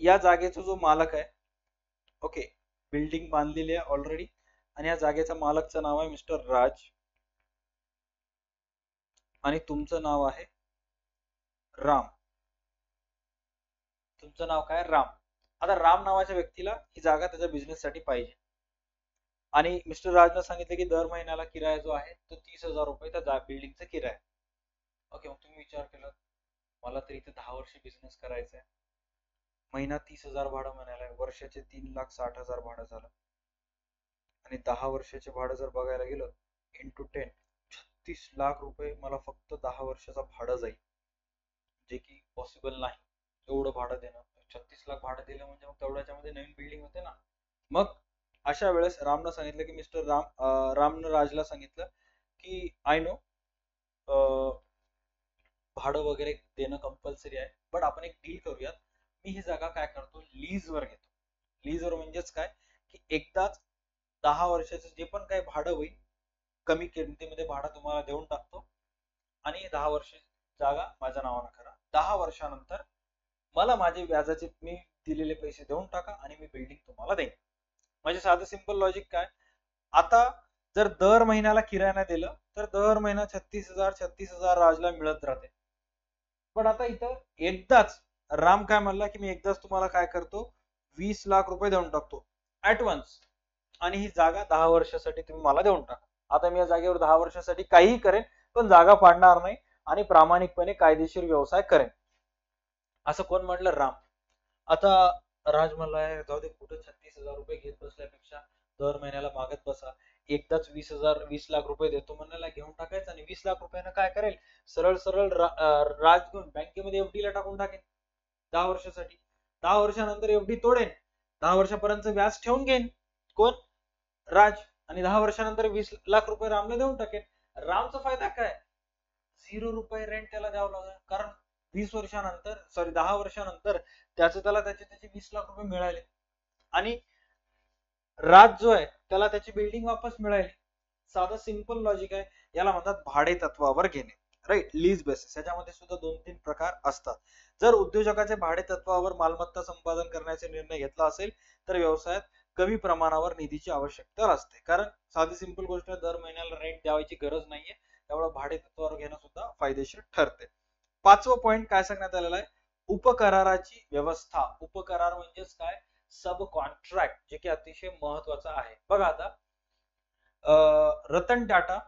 या जागेचा जो मालक आहे, ओके, बिल्डिंग बांधलेली आहे ऑलरेडी आणि या जागेचा मालकचं नाव आहे मिस्टर राज आणि तुमचं नाव आहे राम. तुमचं नाव काय, राम. आता राम नावाच्या व्यक्तीला ही जागा त्याच्या बिझनेस साठी पाहिजे आणि मिस्टर राजनं सांगितलं की दर महिन्याला किराया जो आहे तो 30,000 रुपये त्या बिल्डिंगचा किराया. ओके, मग तुम्ही विचार केला मला तर इथे 10 वर्ष बिझनेस करायचा आहे, महिना 30,000 भाडं म्हणायला, वर्षाचे 3,60,000 भाडं झालं आणि 10 वर्षाचे भाडं जर बघायला गेलं इंटू 10 36 लाख रुपये मला फक्त 10 वर्षाचा भाडं जाईल, जे की पॉसिबल नाही एवढं भाडं देणं. 36 लाख भाडं दिलं म्हणजे मग तेवढ्याच्या मध्ये नवीन बिल्डिंग होते ना. मग अशा वेळेस रामनं सांगितलं की मिस्टर रामनं राजला सांगितलं की आय नो भाडं वगैरे देणं कंपल्सरी आहे, बट आपण एक डील करूयात, मी ही जागा काय करतो लीजवर घेतो. लीजवर म्हणजेच काय की एकदाच 10 वर्षाचं जे पण काही भाडं होईल कमी किमतीमध्ये भाडं तुम्हाला देऊन टाकतो आणि 10 वर्ष जागा माझ्या नावानं करा. 10 वर्षानंतर मला माझे व्याजाचे मी दिलेले पैसे देऊन टाका आणि मी बिल्डिंग तुम्हाला देईन. म्हणजे साधं सिंपल लॉजिक काय, आता जर दर महिन्याला किरायाने दिलं तर दर महिना 36,000 राजला मिळत राहते. पण आता इथं एकदाच राम काय म्हणला की मी एकदाच तुम्हाला काय करतो 20 लाख रुपये देऊन टाकतो ऍडव्हान्स आणि ही जागा 10 वर्षासाठी तुम्ही मला देऊन टाका. आता मी या जागेवर 10 वर्षासाठी काहीही करेन पण जागा पाडणार नाही आणि प्रामाणिकपणे कायदेशीर व्यवसाय करेन, असं कोण म्हटलं, राम. आता राज म्हणलाय जाऊ दे, कुठं 36,000 रुपये घेत बसल्यापेक्षा दर महिन्याला मागत बसा, एकदाच 20 लाख रुपये देतो म्हणाला घेऊन टाकायचं आणि 20 लाख रुपयानं काय करेल, सरळ सरळ राज घेऊन बँकेमध्ये एफडी ला टाकून टाकेल 10 वर्षासाठी. 10 वर्षानंतर एफडी तोडेन, 10 वर्षापर्यंत व्याज ठेवून घेईन कोण, राज, आणि 10 वर्षानंतर 20 लाख रुपये रामला देऊन टाकेल. रामचा फायदा काय, 0 रुपये रेंट त्याला द्यावं लागेल, कारण 20 वर्षानंतर 10 वर्षानंतर त्याचे त्याला त्याचे 20 लाख रुपये मिळाले आणि राज जो आहे त्याला त्याची बिल्डिंग वापस मिळाली. साधं सिंपल लॉजिक आहे. याला म्हणतात भाडे तत्वावर घेणे, राईट, लीज बेसिस. याच्यामध्ये सुद्धा 2-3 प्रकार असतात. जर उद्योजकाचे भाडे तत्वावर मालमत्ता संपादन करण्याचे निर्णय घेतला असेल तर व्यवसायात कमी प्रमाणावर निधीची आवश्यकता असते, कारण साधी सिंपल गोष्ट आहे, दर महिन्याला रेंट द्यायची गरज नाहीये, त्यामुळे भाडे तत्वावर घेणं सुद्धा फायदेशीर ठरते. 5वं पॉइंट काय सांगण्यात आलेला आहे, उपकराराची व्यवस्था. उपकरार म्हणजेच काय, सब कॉन्ट्रॅक्ट, जे की अतिशय महत्वाचं आहे. बघा आता रतन टाटा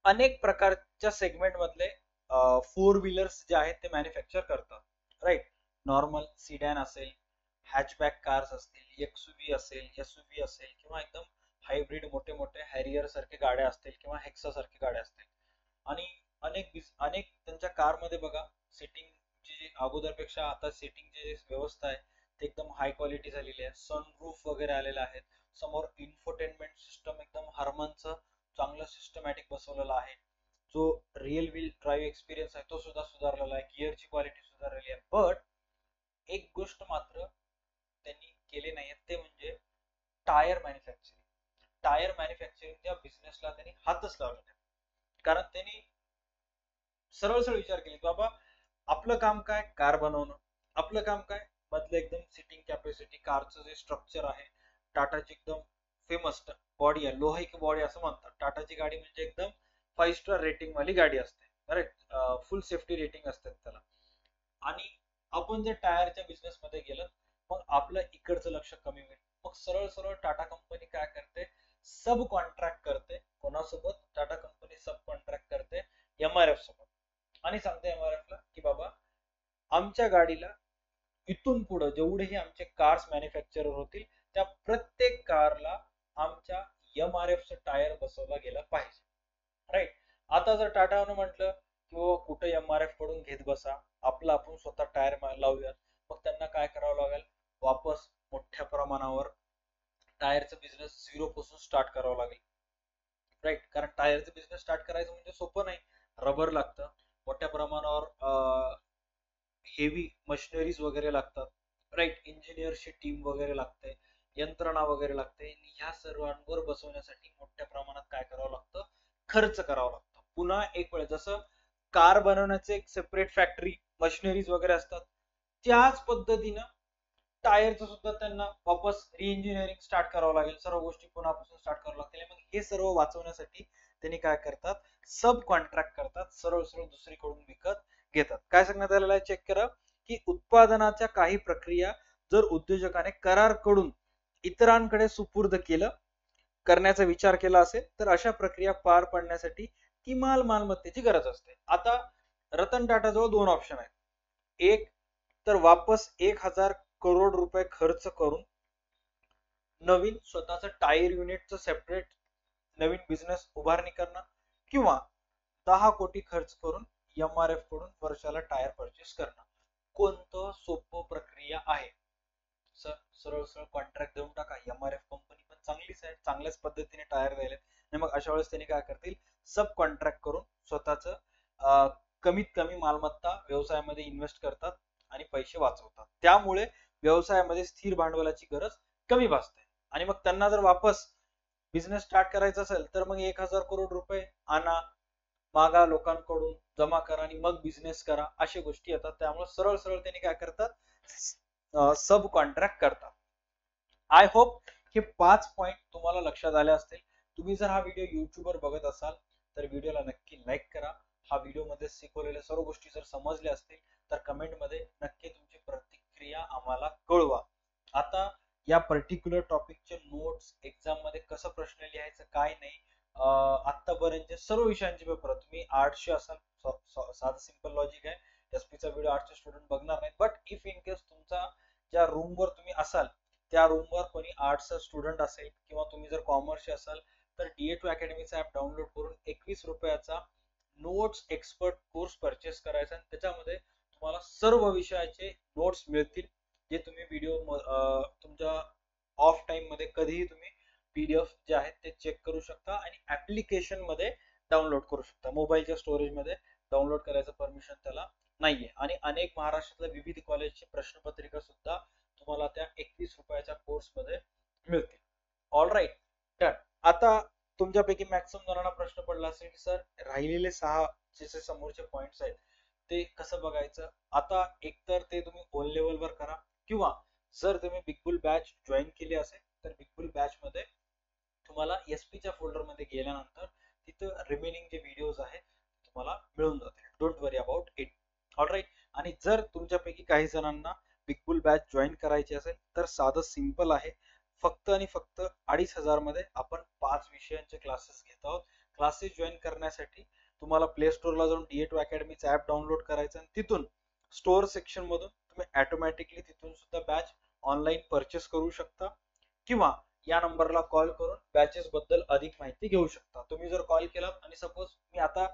अनेक प्रकारच्या सेगमेंट मधले 4 व्हीलर्स जे आहेत ते मॅन्युफॅक्चर करतात, राईट. नॉर्मल सिडॅन असेल, हॅचबॅक कार्स असतील, एक्सयूव्ही असेल, एसयूव्ही असेल, किंवा एकदम हायब्रिड मोठे मोठे हॅरियर सारखे गाड्या असतील किंवा हेक्सा सारखे गाड्या असतील. आणि अनेक त्यांच्या कार मध्ये बघा, सिटिंग जी अगोदरपेक्षा आता सिटिंग जी व्यवस्था आहे ते एकदम हाय क्वालिटी झालेली आहे. सनरूफ वगैरे आलेले आहेत. समोर इन्फोटेनमेंट सिस्टम एकदम हार्मनचं चांगलं सिस्टमॅटिक बसवलेलं आहे. जो रिअल व्हील ड्राईव्ह एक्सपिरियन्स आहे तो सुद्धा सुधारलेला आहे. गिअरची क्वालिटी सुधारलेली आहे. बट एक गोष्ट मात्र त्यांनी केली नाही ते म्हणजे टायर मॅन्युफॅक्चरिंग. टायर मॅन्युफॅक्चरिंगच्या बिझनेसला त्यांनी हातच लावला नाही. कारण त्यांनी सरळ सरळ विचार केले की बाबा आपलं काम काय, कार बनवणं. आपलं काम काय, मधलं एकदम सिटिंग कॅपॅसिटी, कारचं जे स्ट्रक्चर आहे, टाटाची एकदम फेमस बॉडी आहे, लोहाई बॉडी असं म्हणतात. टाटाची गाडी म्हणजे एकदम 5 स्टार रेटिंग वाली गाडी असते, करेक्ट, फुल सेफ्टी रेटिंग असते त्याला. आणि आपण जर टायरच्या बिझनेस मध्ये गेलं मग आपलं इकडचं लक्ष कमी होईल. मग सरळ सरळ टाटा कंपनी काय करते, सब कॉन्ट्रॅक्ट करते. कोणासोबत, टाटा कंपनी सब कॉन्ट्रॅक्ट करते एमआरएफ सोबत, आणि सांगते एमआरएफ ला की बाबा आमच्या गाडीला इथून पुढे जेवढेही आमचे कार्स मॅन्युफॅक्चरर होतील त्या प्रत्येक कारला आमच्या एमआरएफ टायर बसवला गेला पाहिजे, राईट. आता जर टाटानं म्हटलं की कुठे एमआरएफ कडून घेत बसा, आपलं आपण स्वतः टायर लावूयात, मग त्यांना काय करावं लागेल, वापस मोठ्या प्रमाणावर टायरचा बिझनेस झिरो पासून स्टार्ट करावं लागेल, राईट. कारण टायरचा बिझनेस स्टार्ट करायचं म्हणजे सोपं नाही. रबर लागतं, मोठ्या प्रमाणावर हेवी मशिनरीज वगैरे लागतात, राईट. इंजिनियरची टीम वगैरे लागते, यंत्रणा वगैरे लागते. ह्या सर्वांवर बसवण्यासाठी मोठ्या प्रमाणात काय करावं लागतं, खर्च करावा लागतो. पुन्हा एक वेळ जसं कार बनवण्याचे एक सेपरेट फॅक्टरी, मशिनरीज वगैरे असतात, त्याच पद्धतीनं टायरचं सुद्धा त्यांना वापस रिइंजिनिअरिंग स्टार्ट करावं लागेल, सर्व गोष्टी पुन्हापासून स्टार्ट करावं लागतील. मग हे सर्व वाचवण्यासाठी त्यांनी काय करतात, सब कॉन्ट्रॅक्ट करतात, सरळ सरळ दुसरीकडून विकत घेतात. काय सांगण्यात आलेलं आहे, चेक करा, की उत्पादनाच्या काही प्रक्रिया जर उद्योजकाने करार कडून इतरांकडे सुपूर्द करण्याचा विचार केला असेल तर अशा प्रक्रिया पार पाडण्यासाठी किमान मालमत्तेची गरज असते. आता रतन टाटा जवळ 2 ऑप्शन आहेत. एक तर वापस 1000 करोड रुपये खर्च करून नवीन स्वतःचं टायर युनिटचं सेपरेट नवीन बिझनेस उभारणी करणं, किंवा 10 कोटी खर्च करून एमआरएफ कडून वर्षाला टायर परचेस करणं. कोणतं सोपं प्रक्रिया आहे, सर? सरळ सरळ कॉन्ट्रॅक्ट देऊन टाका. एमआरएफ कंपनी पण चांगलीच आहे, चांगल्याच पद्धतीने टायर द्यायला. आणि मग अशा वेळेस त्यांनी काय करतील, सब कॉन्ट्रॅक्ट करून स्वतःच कमीत कमी मालमत्ता व्यवसायामध्ये इन्व्हेस्ट करतात आणि पैसे वाचवतात. त्यामुळे व्यवसायामध्ये स्थिर भांडवलाची गरज कमी भासते. आणि मग त्यांना जर वापस बिझनेस स्टार्ट करायचा असेल तर मग 1000 करोड रुपये आणा, मागा लोकांकडून, जमा करा आणि मग बिझनेस करा, अशा गोष्टी येतात. त्यामुळे सरळ सरळ त्यांनी काय करतात, सब कॉन्ट्रॅक्ट करतात. आय होप हे 5 पॉइंट तुम्हाला लक्षात आले असतील. तुम्ही जर हा व्हिडिओ YouTube वर बघत असाल तर व्हिडिओला नक्की लाईक करा. हा व्हिडिओ मध्ये शिकवलेल्या सर्व गोष्टी जर समजल्या असतील तर कमेंट मध्ये नक्की तुमची प्रतिक्रिया आम्हाला कळवा. आता या पर्टिक्युलर टॉपिकचे नोट्स, एक्झाम मध्ये कसं प्रश्न लिहायचं काय नाही, आतापर्यंतचे सर्व विषयांचे पेपर, तुम्ही आर्ट्सचे असाल, साधं सिंपल लॉजिक आहे, एसपीचा व्हिडिओ आर्ट्सचे स्टुडंट बघणार नाहीत. बट इफ इन केस तुमचा ज्या रूमवर तुम्ही असाल त्या रूमवर कोणी आर्ट्सचा स्टुडंट असेल किंवा तुम्ही जर कॉमर्सचे असाल तर DA2 अकॅडमीचा ऍप डाउनलोड करून 21 रुपयाचा नोट्स एक्सपर्ट कोर्स परचेस करायचा आणि त्याच्यामध्ये तुम्हाला सर्व विषयाचे नोट्स मिळतील, जे तुम्ही व्हिडिओ तुमच्या ऑफ टाइम मध्ये कधीही तुम्ही PDF जे आहेत ते चेक करू शकता आणि ऍप्लिकेशन मध्ये डाउनलोड करू शकता. मोबाईलच्या स्टोरेज मध्ये डाउनलोड करायचं परमिशन त्याला नाहीये. आणि अनेक महाराष्ट्रातल्या विविध कॉलेजची प्रश्नपत्रिका सुद्धा तुम्हाला त्या 21 रुपयाच्या कोर्स मध्ये मिळतील. All right, done. आता तुमच्यापैकी मॅक्सिमम जणांना प्रश्न पडला असेल की सर राहिलेले 6 जे समोरचे पॉइंट्स आहेत ते कसं बघायचं. आता एकतर ते तुम्ही ओन लेवलवर करा, किंवा जर तुम्ही बिग बुल बॅच जॉईन केली असेल तर बिग बुल बॅच मध्ये तुम्हाला SP च्या फोल्डर मध्ये गेल्यानंतर तिथं रिमेनिंग जे व्हिडिओज आहेत तुम्हाला मिळून जातील. Don't worry about it. All right. आणि जर तुमच्यापैकी काही जणांना बिग बुल बॅच जॉईन करायची असेल तर साधं सिंपल आहे. फक्त आणि फक्त 2,500 मध्ये आपण 5 विषयांचे क्लासेस घेत आहोत. क्लासेस जॉईन करण्यासाठी तुम्हाला प्ले स्टोअरला जाऊन D8 अकॅडमीचा ऍप डाउनलोड करायचं आणि तिथून स्टोअर सेक्शन मधून तुम्ही ऑटोमॅटिकली तिथून सुद्धा बॅच ऑनलाईन परचेस करू शकता, किंवा या नंबरला कॉल करून बॅचेस बद्दल अधिक माहिती घेऊ शकता. तुम्ही जर कॉल केला आणि सपोज मी आता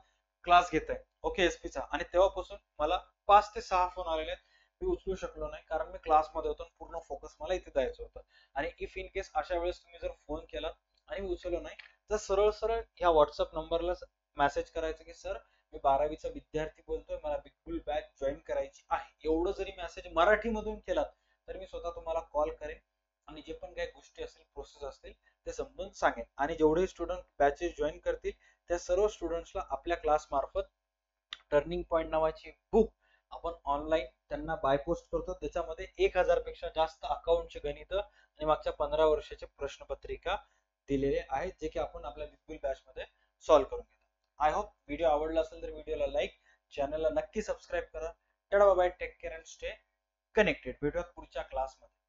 क्लास घेत आहे ओके SP चा, आणि तेव्हापासून मला 5 ते 6 फोन आलेले आहेत, मी उचलू शकलो नाही कारण मी क्लासमध्ये होतो, पूर्ण फोकस मला इथे द्यायचं होतं. आणि इफ इन केस अशा वेळेस तुम्ही जर फोन केला आणि मी उचललो नाही तर सरळ सरळ ह्या व्हॉट्सअप नंबरला मेसेज करायचं की सर मी 12वीचा विद्यार्थी बोलतोय, मला बिग बुल बॅच जॉईन करायची आहे. एवढं जरी मेसेज मराठीमधून केला तर मी स्वतः तुम्हाला कॉल करेन आणि जे पण काही गोष्टी असतील, प्रोसेस असतील ते समजून सांगेन. आणि जेवढे स्टुडंट बॅचेस जॉईन करतील त्या सर्व स्टुडंट्सला आपल्या क्लास मार्फत टर्निंग पॉइंट नावाची बुक आपण ऑनलाईन त्यांना बाय पोस्ट करतो. त्याच्यामध्ये 1000 पेक्षा जास्त अकाउंटचे गणित आणि मागच्या 15 वर्षाचे प्रश्नपत्रिका दिलेले आहेत, जे की आपण आपल्या बिग बुल बॅच मध्ये सॉल्व्ह करून घेतो. आय होप व्हिडिओ आवडला असेल तर व्हिडिओला लाईक, चॅनलला नक्की सबस्क्राईब करा. Tata bye bye, take care and stay connected. भेटूयात पुढच्या क्लासमध्ये.